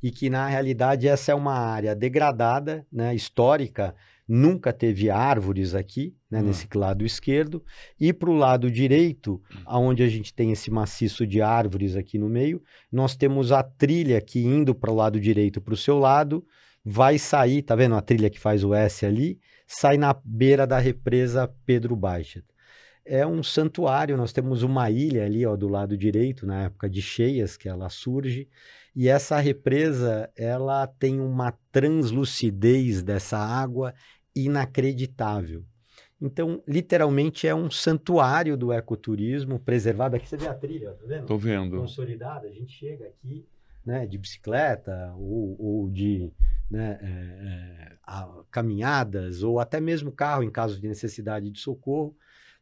e que na realidade essa é uma área degradada, né, histórica, nunca teve árvores aqui, né, nesse lado esquerdo, e para o lado direito, aonde a gente tem esse maciço de árvores aqui no meio, nós temos a trilha que indo para o lado direito, para o seu lado, vai sair, tá vendo a trilha que faz o S ali? Sai na beira da represa Pedro Baixa. É um santuário, nós temos uma ilha ali, ó, do lado direito, na época de cheias, que ela surge, e essa represa, ela tem uma translucidez dessa água inacreditável. Então, literalmente, é um santuário do ecoturismo preservado. Aqui você vê a trilha, tá vendo? tô vendo. Consolidada, a gente chega aqui, né, de bicicleta ou de, né, caminhadas, ou até mesmo carro em caso de necessidade de socorro,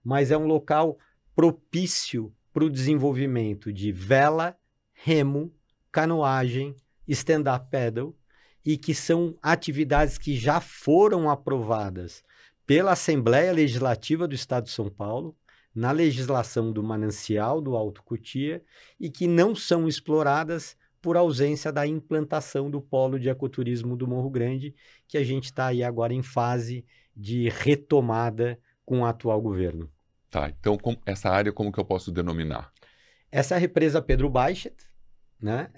mas é um local propício para o desenvolvimento de vela, remo, canoagem, stand-up paddle, e que são atividades que já foram aprovadas pela Assembleia Legislativa do Estado de São Paulo, na legislação do Manancial do Alto Cotia, e que não são exploradas por ausência da implantação do polo de ecoturismo do Morro Grande, que a gente está aí agora em fase de retomada com o atual governo. Tá, então essa área como que eu posso denominar? Essa é a represa Pedro Baixet, né?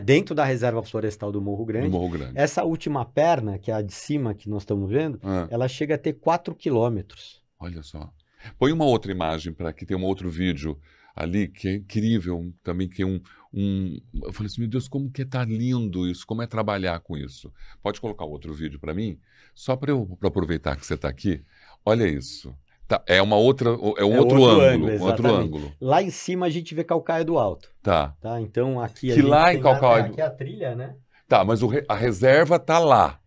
Dentro da reserva florestal do Morro Grande. Do Morro Grande. Essa última perna, que é a de cima que nós estamos vendo, ela chega a ter 4 quilômetros. Olha só. Põe uma outra imagem para que tem um outro vídeo ali que é incrível também, que é eu falei assim, meu Deus, como que tá lindo isso, como é trabalhar com isso. Pode colocar outro vídeo para mim? Só para eu aproveitar que você está aqui. Olha isso. Tá, é um outro ângulo, um outro ângulo. Lá em cima a gente vê Calcaia do Alto. Tá. Então aqui que lá em Calcaia... Aqui é a trilha, né? Tá, mas a reserva tá lá.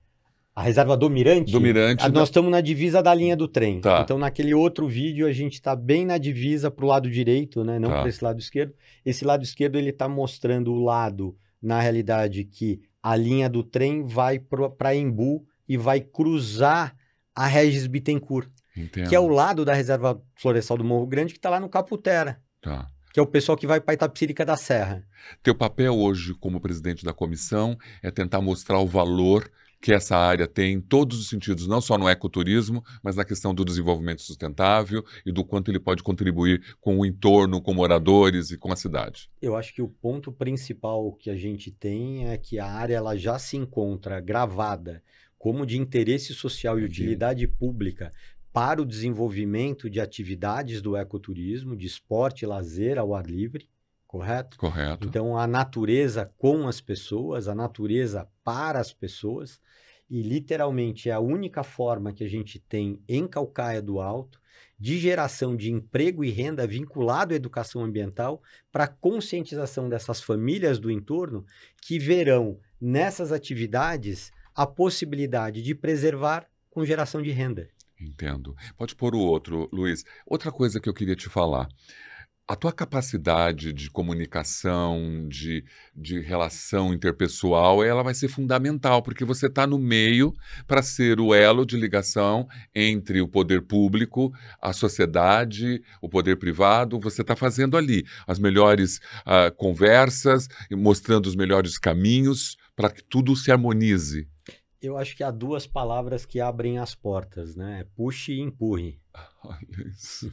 A reserva do Mirante? Do Mirante. Nós estamos na divisa da linha do trem. Tá. Então, naquele outro vídeo, a gente está bem na divisa para o lado direito, né? Não para esse lado esquerdo. Esse lado esquerdo, ele está mostrando o lado, na realidade, que a linha do trem vai para Embu e vai cruzar a Regis Bittencourt, Entendo. que é o lado da reserva florestal do Morro Grande, que está lá no Caputera. Tá. Que é o pessoal que vai para Itapecerica da Serra. Teu papel hoje como presidente da comissão é tentar mostrar o valor que essa área tem em todos os sentidos, não só no ecoturismo, mas na questão do desenvolvimento sustentável e do quanto ele pode contribuir com o entorno, com moradores e com a cidade. Eu acho que o ponto principal que a gente tem é que a área ela já se encontra gravada como de interesse social e utilidade pública para o desenvolvimento de atividades do ecoturismo, de esporte e lazer ao ar livre, correto? Correto. Então, a natureza com as pessoas, a natureza para as pessoas, e literalmente é a única forma que a gente tem em Calcaia do Alto de geração de emprego e renda vinculado à educação ambiental para a conscientização dessas famílias do entorno que verão nessas atividades a possibilidade de preservar com geração de renda. Entendo. Pode pôr o outro, Luiz. Outra coisa que eu queria te falar. A tua capacidade de comunicação, de relação interpessoal, ela vai ser fundamental, porque você está no meio para ser o elo de ligação entre o poder público, a sociedade, o poder privado. Você está fazendo ali as melhores conversas, mostrando os melhores caminhos para que tudo se harmonize. Eu acho que há duas palavras que abrem as portas, né? Puxe e empurre. Olha isso.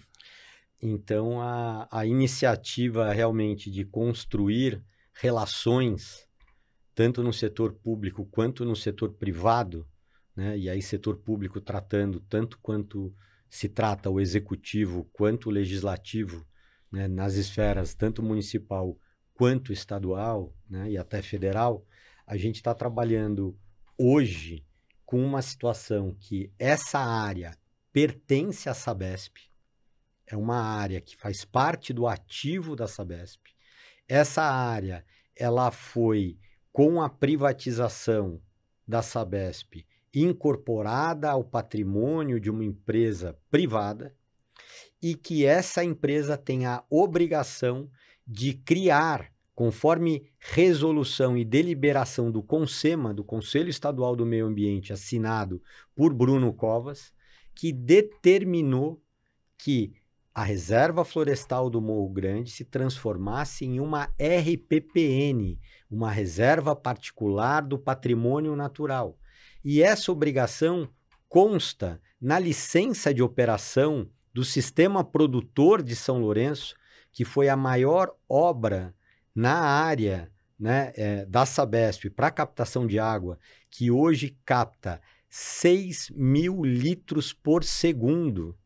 Então, a iniciativa realmente de construir relações, tanto no setor público quanto no setor privado, né? E aí setor público tratando tanto quanto se trata o executivo quanto o legislativo, né? Nas esferas tanto municipal quanto estadual, né? E até federal, a gente está trabalhando hoje com uma situação que essa área pertence à Sabesp, é uma área que faz parte do ativo da Sabesp. Essa área, ela foi, com a privatização da Sabesp, incorporada ao patrimônio de uma empresa privada e que essa empresa tem a obrigação de criar, conforme resolução e deliberação do CONSEMA, do Conselho Estadual do Meio Ambiente, assinado por Bruno Covas, que determinou que a Reserva Florestal do Morro Grande se transformasse em uma RPPN, uma Reserva Particular do Patrimônio Natural. E essa obrigação consta na licença de operação do Sistema Produtor de São Lourenço, que foi a maior obra na área, né, da Sabesp para captação de água, que hoje capta 6.000 litros por segundo,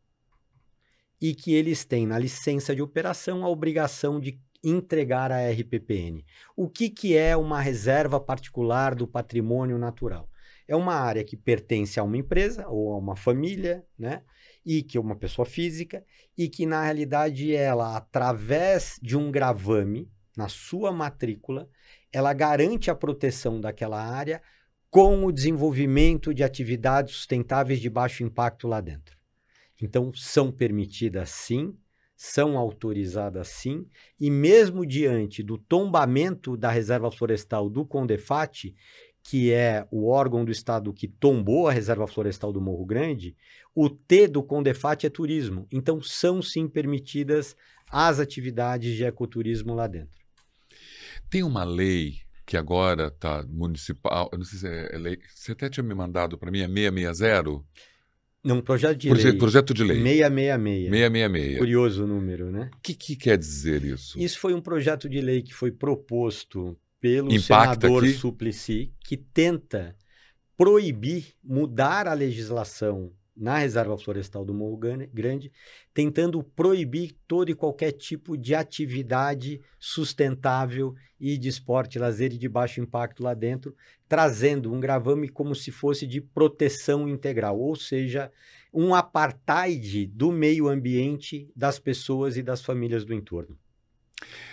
e que eles têm na licença de operação a obrigação de entregar a RPPN. O que é uma reserva particular do patrimônio natural? É uma área que pertence a uma empresa ou a uma família, né? E que é uma pessoa física, e que na realidade ela, através de um gravame na sua matrícula, ela garante a proteção daquela área com o desenvolvimento de atividades sustentáveis de baixo impacto lá dentro. Então, são permitidas sim, são autorizadas sim, e mesmo diante do tombamento da Reserva Florestal do CONDEFAT, que é o órgão do Estado que tombou a Reserva Florestal do Morro Grande, o T do CONDEFAT é turismo. Então, são sim permitidas as atividades de ecoturismo lá dentro. Tem uma lei que agora está municipal, eu não sei se é lei, você até tinha me mandado para mim, é 660? Não, projeto de lei. Projeto de lei. 666. 666. Curioso o número, né? O que quer dizer isso? Isso foi um projeto de lei que foi proposto pelo Impacta senador aqui? Suplicy, que tenta proibir, mudar a legislação na Reserva Florestal do Morro Grande, tentando proibir todo e qualquer tipo de atividade sustentável e de esporte, lazer e de baixo impacto lá dentro, trazendo um gravame como se fosse de proteção integral, ou seja, um apartheid do meio ambiente, das pessoas e das famílias do entorno.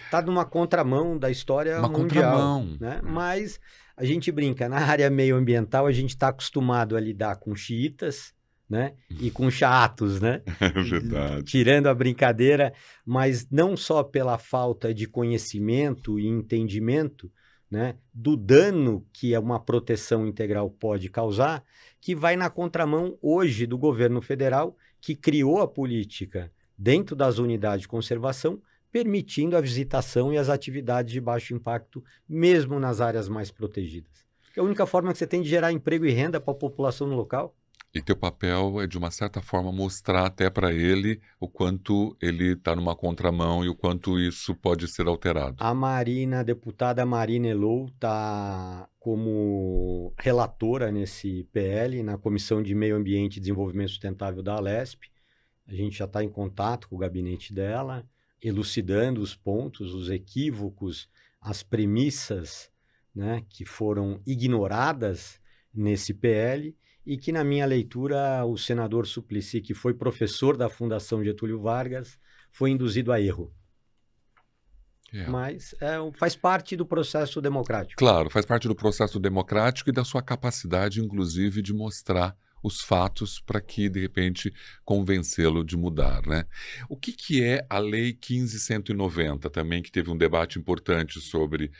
Está numa contramão da história mundial, né? Mas a gente brinca, na área meioambiental a gente está acostumado a lidar com xiitas, né? E com chatos, né? É verdade. Tirando a brincadeira, mas não só pela falta de conhecimento e entendimento, né, do dano que uma proteção integral pode causar, que vai na contramão hoje do governo federal, que criou a política dentro das unidades de conservação, permitindo a visitação e as atividades de baixo impacto, mesmo nas áreas mais protegidas. É a única forma que você tem de gerar emprego e renda para a população no local. E teu papel é, de uma certa forma, mostrar até para ele o quanto ele está numa contramão e o quanto isso pode ser alterado. A deputada Marina Elou está como relatora nesse PL, na Comissão de Meio Ambiente e Desenvolvimento Sustentável da Alesp. A gente já está em contato com o gabinete dela, elucidando os pontos, os equívocos, as premissas, né, que foram ignoradas nesse PL, e que, na minha leitura, o senador Suplicy, que foi professor da Fundação Getúlio Vargas, foi induzido a erro. Mas faz parte do processo democrático. Claro, faz parte do processo democrático e da sua capacidade, inclusive, de mostrar os fatos para que, de repente, convencê-lo de mudar, né? O que é a Lei 15.190 também, que teve um debate importante sobre,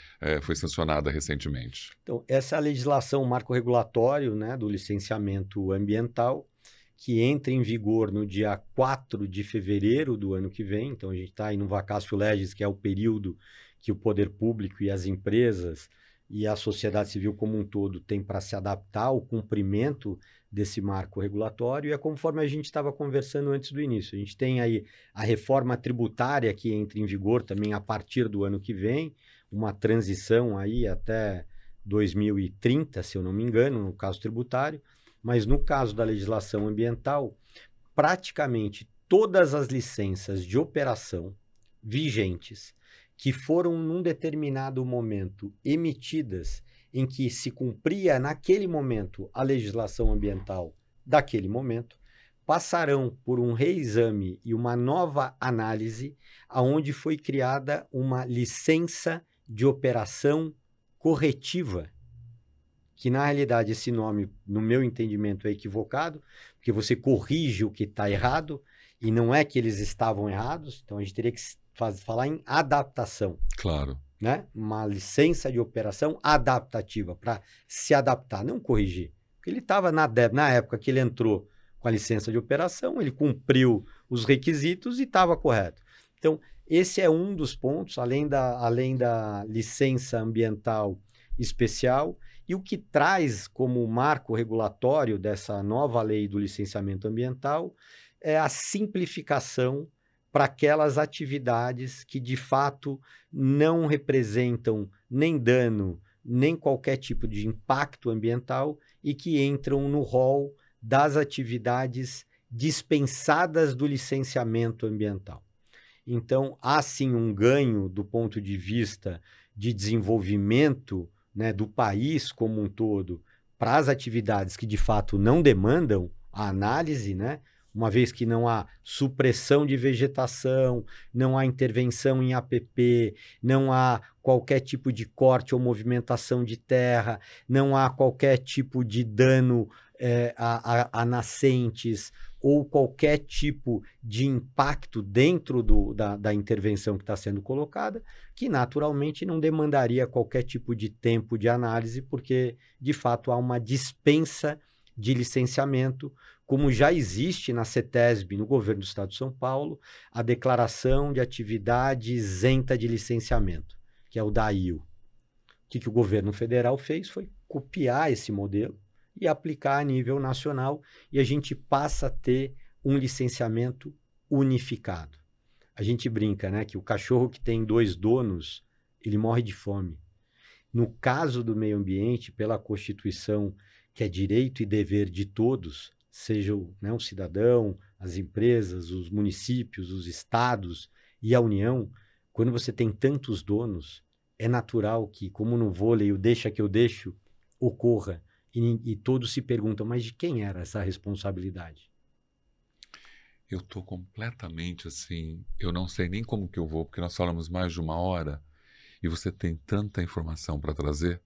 foi sancionada recentemente? Então, essa é a legislação, o marco regulatório, né, do licenciamento ambiental, que entra em vigor no dia 4 de fevereiro do ano que vem. Então, a gente está aí no vacatio legis, que é o período que o poder público e as empresas e a sociedade civil como um todo tem para se adaptar ao cumprimento desse marco regulatório, e é conforme a gente estava conversando antes do início. A gente tem aí a reforma tributária que entra em vigor também a partir do ano que vem, uma transição aí até 2030, se eu não me engano, no caso tributário, mas no caso da legislação ambiental, praticamente todas as licenças de operação vigentes que foram num determinado momento emitidas em que se cumpria naquele momento a legislação ambiental daquele momento, passarão por um reexame e uma nova análise, aonde foi criada uma licença de operação corretiva. que na realidade esse nome, no meu entendimento, é equivocado, porque você corrige o que está errado, e não é que eles estavam errados, então a gente teria que falar em adaptação. Claro. Né? Uma licença de operação adaptativa, para se adaptar, não corrigir. Porque ele estava na época que ele entrou com a licença de operação, ele cumpriu os requisitos e estava correto. Então, esse é um dos pontos, além da licença ambiental especial, e o que traz como marco regulatório dessa nova lei do licenciamento ambiental é a simplificação para aquelas atividades que, de fato, não representam nem dano, nem qualquer tipo de impacto ambiental e que entram no rol das atividades dispensadas do licenciamento ambiental. Então, há sim um ganho do ponto de vista de desenvolvimento, né, do país como um todo para as atividades que, de fato, não demandam a análise, né? Uma vez que não há supressão de vegetação, não há intervenção em APP, não há qualquer tipo de corte ou movimentação de terra, não há qualquer tipo de dano a nascentes ou qualquer tipo de impacto dentro da intervenção que está sendo colocada, que naturalmente não demandaria qualquer tipo de tempo de análise, porque, de fato, há uma dispensa de licenciamento, como já existe na CETESB, no governo do Estado de São Paulo, a declaração de atividade isenta de licenciamento, que é o DAIL. O que o governo federal fez foi copiar esse modelo e aplicar a nível nacional, e a gente passa a ter um licenciamento unificado. A gente brinca, né, que o cachorro que tem 2 donos, ele morre de fome. No caso do meio ambiente, pela Constituição, que é direito e dever de todos, seja né, o cidadão, as empresas, os municípios, os estados e a União, quando você tem tantos donos, é natural que, como no vôlei, o deixa que eu deixo, ocorra. E todos se perguntam, mas de quem era essa responsabilidade? Eu estou completamente assim, eu não sei nem como que eu vou, porque nós falamos mais de 1 hora e você tem tanta informação para trazer.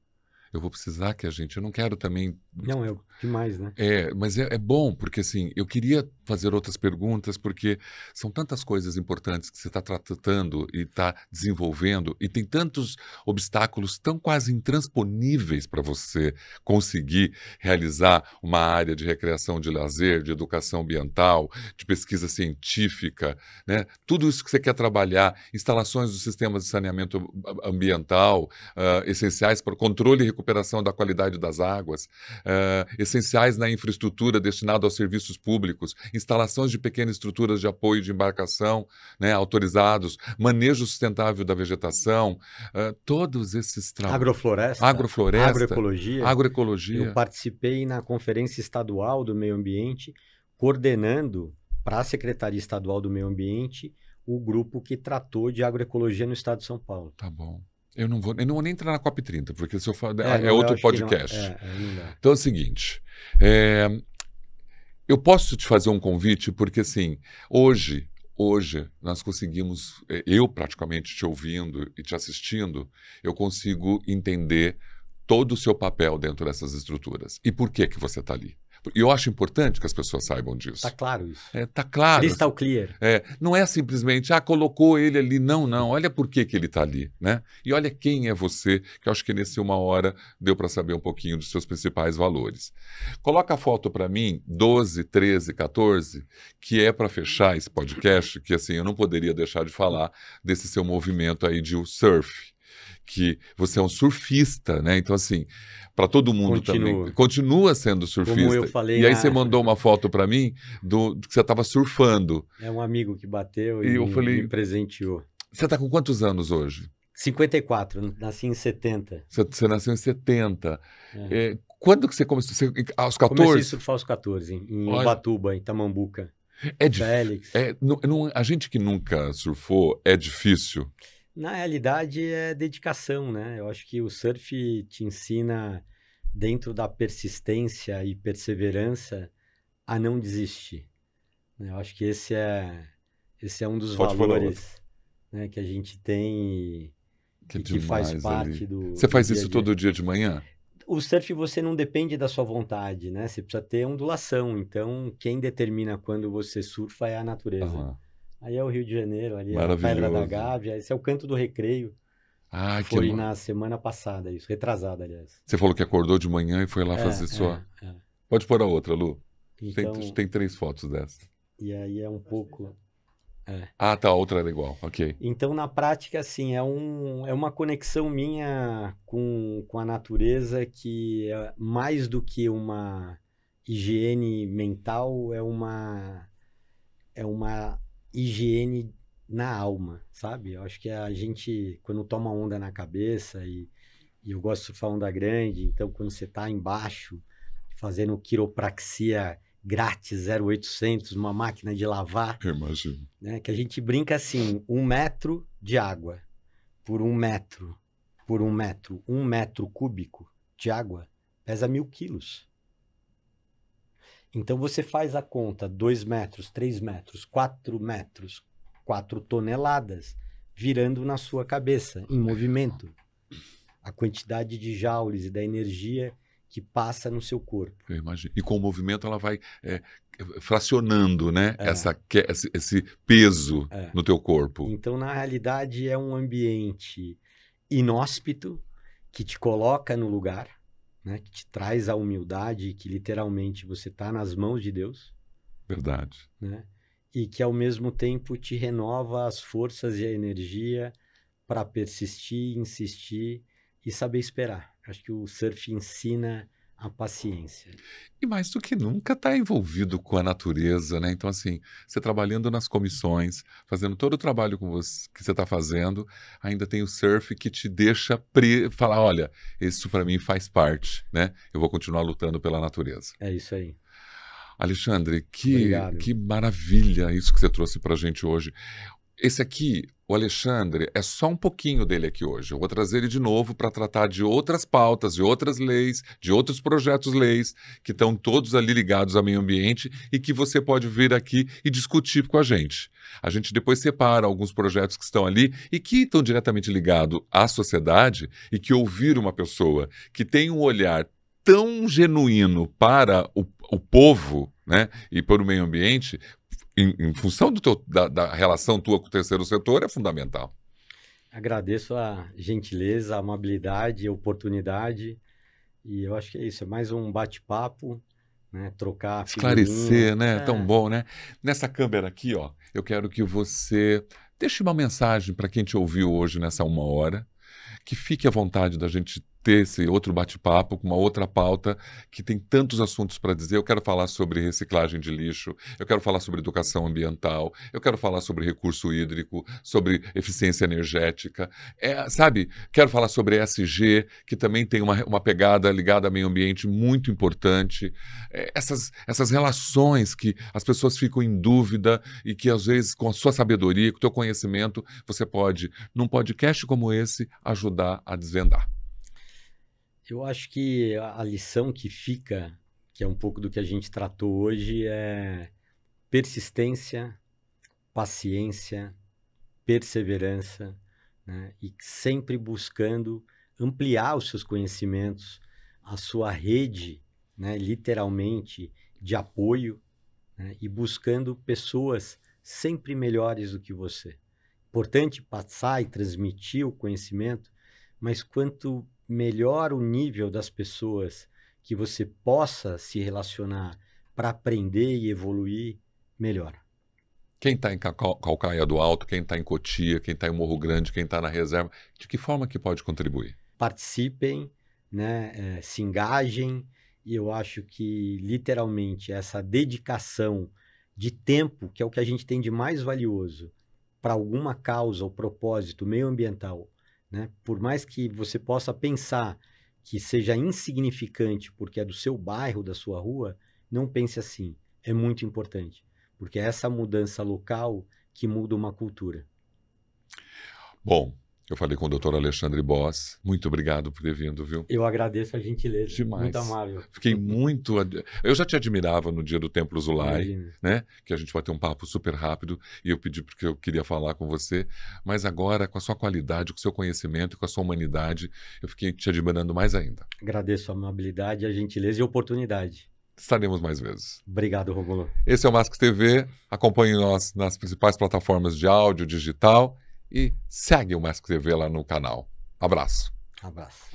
Eu vou precisar que eu não quero também... Não, é demais, né? Mas é bom, porque assim, eu queria fazer outras perguntas, porque são tantas coisas importantes que você está tratando e está desenvolvendo, e tem tantos obstáculos tão quase intransponíveis para você conseguir realizar uma área de recreação, de lazer, de educação ambiental, de pesquisa científica, né? Tudo isso que você quer trabalhar, instalações dos sistemas de saneamento ambiental, essenciais para o controle e recuperação da qualidade das águas, essenciais na infraestrutura destinada aos serviços públicos, instalações de pequenas estruturas de apoio de embarcação, né, autorizados, manejo sustentável da vegetação, todos esses trabalhos. Agrofloresta, agroecologia. Eu participei na Conferência Estadual do Meio Ambiente, coordenando para a Secretaria Estadual do Meio Ambiente o grupo que tratou de agroecologia no estado de São Paulo. Tá bom. Eu não vou nem entrar na COP30, porque se eu falar, é outro podcast. Não dá. Então é o seguinte, eu posso te fazer um convite, porque assim, hoje nós conseguimos, eu praticamente te ouvindo e te assistindo, eu consigo entender todo o seu papel dentro dessas estruturas. E por que você está ali? E eu acho importante que as pessoas saibam disso. Está claro isso. Está claro. Crystal clear. Não é simplesmente, colocou ele ali. Não. Olha por que ele está ali, né? E olha quem é você, que eu acho que nesse 1 hora deu para saber um pouquinho dos seus principais valores. Coloca a foto para mim, 12, 13, 14, que é para fechar esse podcast, que assim, eu não poderia deixar de falar desse seu movimento aí de surf. Que você é um surfista, né? Então, assim, para todo mundo também. Continua sendo surfista. Como eu falei. E aí você mandou uma foto para mim que você estava surfando. É um amigo que bateu e me presenteou. Você está com quantos anos hoje? 54, nasci em 70. Você nasceu em 70. Quando que você começou? Aos 14? Comecei a surfar aos 14, em Ubatuba, em Tamambuca. Félix. A gente que nunca surfou, é difícil. Na realidade, é dedicação, né? Eu acho que o surf te ensina, dentro da persistência e perseverança, a não desistir. Eu acho que esse é um dos valores, né, que a gente tem e que faz parte do Você faz dia a isso dia. todo dia de manhã? O surf você não depende da sua vontade, né? Você precisa ter ondulação. Então, quem determina quando você surfa é a natureza. Aham. Aí é o Rio de Janeiro, ali é a Pedra da Maravilhoso. Gávea. Esse é o Canto do Recreio. Ah, Foi na semana passada, isso. Retrasada, aliás. Você falou que acordou de manhã e foi lá É, fazer sua... é. Pode pôr a outra, Lu. Então, Tem 3 fotos dessa. e aí é um pouco... É. Ah, tá, a outra era igual, ok. Então, na prática, assim, é uma conexão minha com a natureza que é mais do que uma higiene mental, é uma higiene na alma, sabe? Eu acho que a gente, quando toma onda na cabeça, e eu gosto de surfar onda grande, então quando você está embaixo, fazendo quiropraxia grátis 0800, uma máquina de lavar, Eu imagino. né? Que a gente brinca assim, 1 metro de água por 1 metro, por 1 metro, 1 metro cúbico de água pesa 1000 quilos. Então você faz a conta, 2 metros, 3 metros, 4 metros, 4 toneladas virando na sua cabeça, em movimento. A quantidade de joules e da energia que passa no seu corpo. Eu imagino. E com o movimento ela vai fracionando, né? Esse peso no teu corpo. Então, na realidade, é um ambiente inóspito que te coloca no lugar, né? Que te traz a humildade, que literalmente você está nas mãos de Deus. Verdade. Né? E que, ao mesmo tempo, te renova as forças e a energia para persistir, insistir e saber esperar. Acho que o surf ensina a paciência. E mais do que nunca está envolvido com a natureza, né? Então, assim, você trabalhando nas comissões, fazendo todo o trabalho que você está fazendo, ainda tem o surf que te deixa falar, olha, isso para mim faz parte, né? Eu vou continuar lutando pela natureza. É isso aí. Alexandre, Obrigado. que maravilha isso que você trouxe para a gente hoje. Esse aqui, o Alexandre, é só um pouquinho dele aqui hoje. Eu vou trazer ele de novo para tratar de outras pautas, de outras leis, de outros projetos-leis, que estão todos ali ligados ao meio ambiente e que você pode vir aqui e discutir com a gente. A gente depois separa alguns projetos que estão ali e que estão diretamente ligados à sociedade e que ouvir uma pessoa que tem um olhar tão genuíno para o povo, né, e para o meio ambiente, em função da relação tua com o terceiro setor, é fundamental. Agradeço a gentileza, a amabilidade, a oportunidade. E eu acho que é isso. É mais um bate-papo, né? Trocar Esclarecer, figurinha. né? Tão bom, né? Nessa câmera aqui, ó, eu quero que você deixe uma mensagem para quem te ouviu hoje nessa 1 hora, que fique à vontade da gente ter esse outro bate-papo com uma outra pauta que tem tantos assuntos para dizer. Eu quero falar sobre reciclagem de lixo, eu quero falar sobre educação ambiental, eu quero falar sobre recurso hídrico, sobre eficiência energética, sabe? Quero falar sobre ESG, que também tem uma pegada ligada ao meio ambiente muito importante. Essas relações que as pessoas ficam em dúvida e que, às vezes, com a sua sabedoria, com o teu conhecimento, você pode, num podcast como esse, ajudar a desvendar. Eu acho que a lição que fica, que é um pouco do que a gente tratou hoje, é persistência, paciência, perseverança, né? E sempre buscando ampliar os seus conhecimentos, a sua rede, né, literalmente, de apoio, né? E buscando pessoas sempre melhores do que você. Importante passar e transmitir o conhecimento, mas quanto melhor o nível das pessoas que você possa se relacionar para aprender e evoluir, melhor. Quem está em Calcaia do Alto, quem está em Cotia, quem está em Morro Grande, quem está na reserva, de que forma que pode contribuir? Participem, né, se engajem, e eu acho que, literalmente, essa dedicação de tempo, que é o que a gente tem de mais valioso, para alguma causa ou propósito meioambiental, né? Por mais que você possa pensar que seja insignificante porque é do seu bairro, da sua rua, não pense assim. É muito importante, porque é essa mudança local que muda uma cultura. Bom, Eu falei com o Dr. Alexandre Boss. Muito obrigado por ter vindo, viu? Eu agradeço a gentileza. Demais. Muito amável. Fiquei muito... Eu já te admirava no dia do Templo Zulai, Imagina. né? Que a gente vai ter um papo super rápido e eu pedi porque eu queria falar com você. Mas agora, com a sua qualidade, com o seu conhecimento, com a sua humanidade, eu fiquei te admirando mais ainda. Agradeço a amabilidade, a gentileza e a oportunidade. Estaremos mais vezes. Obrigado, Rômulo. Esse é o Mask TV. Acompanhe nós nas principais plataformas de áudio digital e segue o Mask TV lá no canal. Abraço. Abraço.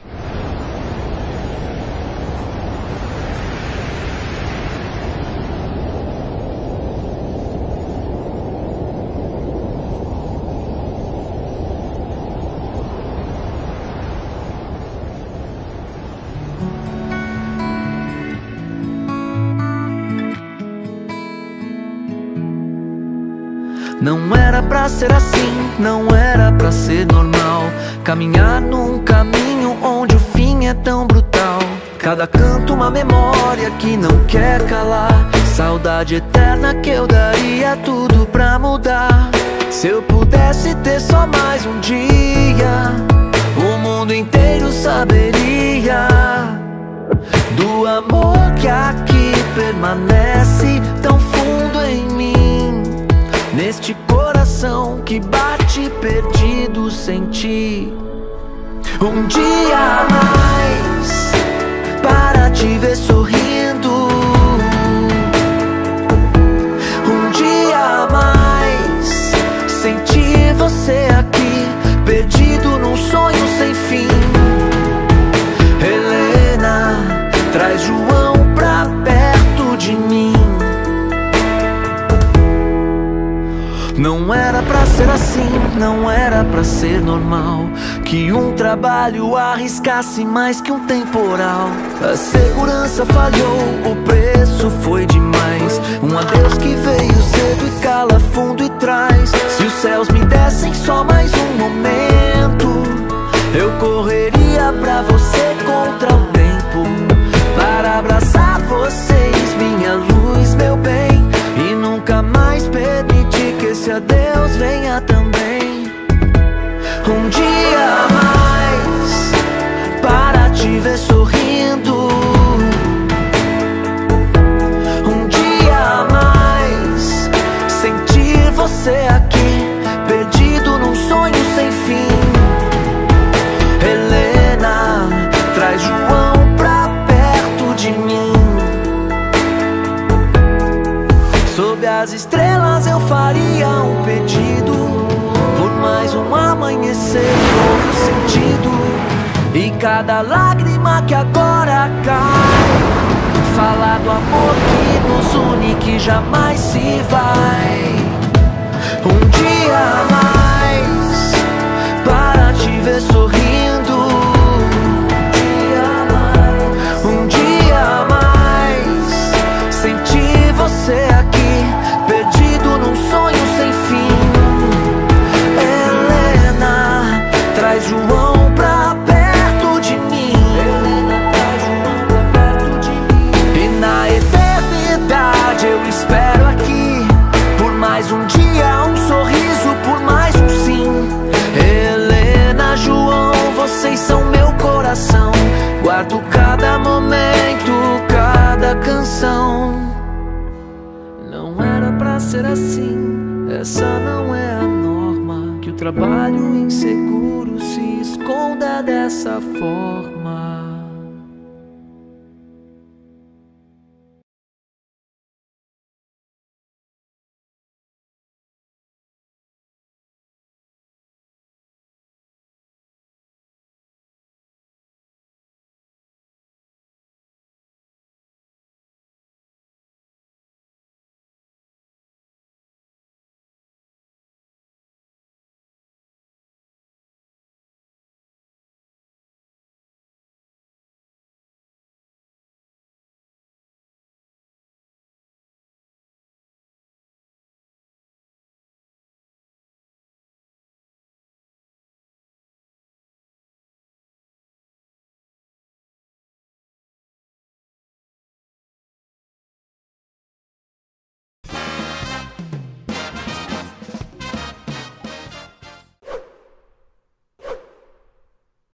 Não era pra ser assim, não era pra ser normal. Caminhar num caminho onde o fim é tão brutal. Cada canto uma memória que não quer calar. Saudade eterna que eu daria tudo pra mudar. Se eu pudesse ter só mais um dia, o mundo inteiro saberia do amor que aqui permanece tão fundo em mim. Neste coração que bate perdido sem ti. Um dia a mais para te ver sorrindo. Um dia a mais sentir você aqui, perdido num sonho sem fim. Helena, traz João pra perto de mim. Não era pra ser assim, não era pra ser normal. Que um trabalho arriscasse mais que um temporal. A segurança falhou, o preço foi demais. Um adeus que veio cedo e cala fundo e traz. Se os céus me dessem só mais um momento, eu correria pra você contra o tempo, para abraçar vocês, minha luz, meu bem. E nunca mais permitir que esse adeus venha também. Um dia a mais para te ver sorrindo. Um dia a mais sentir você aqui, perdido num sonho sem fim. Helena, traz João pra perto de mim. Sob as estrelas eu faria um pedido por mais um amanhecer novo sentido. E cada lágrima que agora cai, falar do amor que nos une, que jamais se vai. Um dia a mais para te ver sorrindo. Um dia a mais sentir você aqui, perdido num sonho sem fim. Helena, traz João pra perto de mim. Helena, traz João pra perto de mim. E na eternidade eu espero aqui, por mais um dia, um sorriso, por mais um sim. Helena, João, vocês são meu coração. Guardo cada momento, cada canção. Não era pra ser assim, essa não é a norma. Que o trabalho inseguro se esconda dessa forma.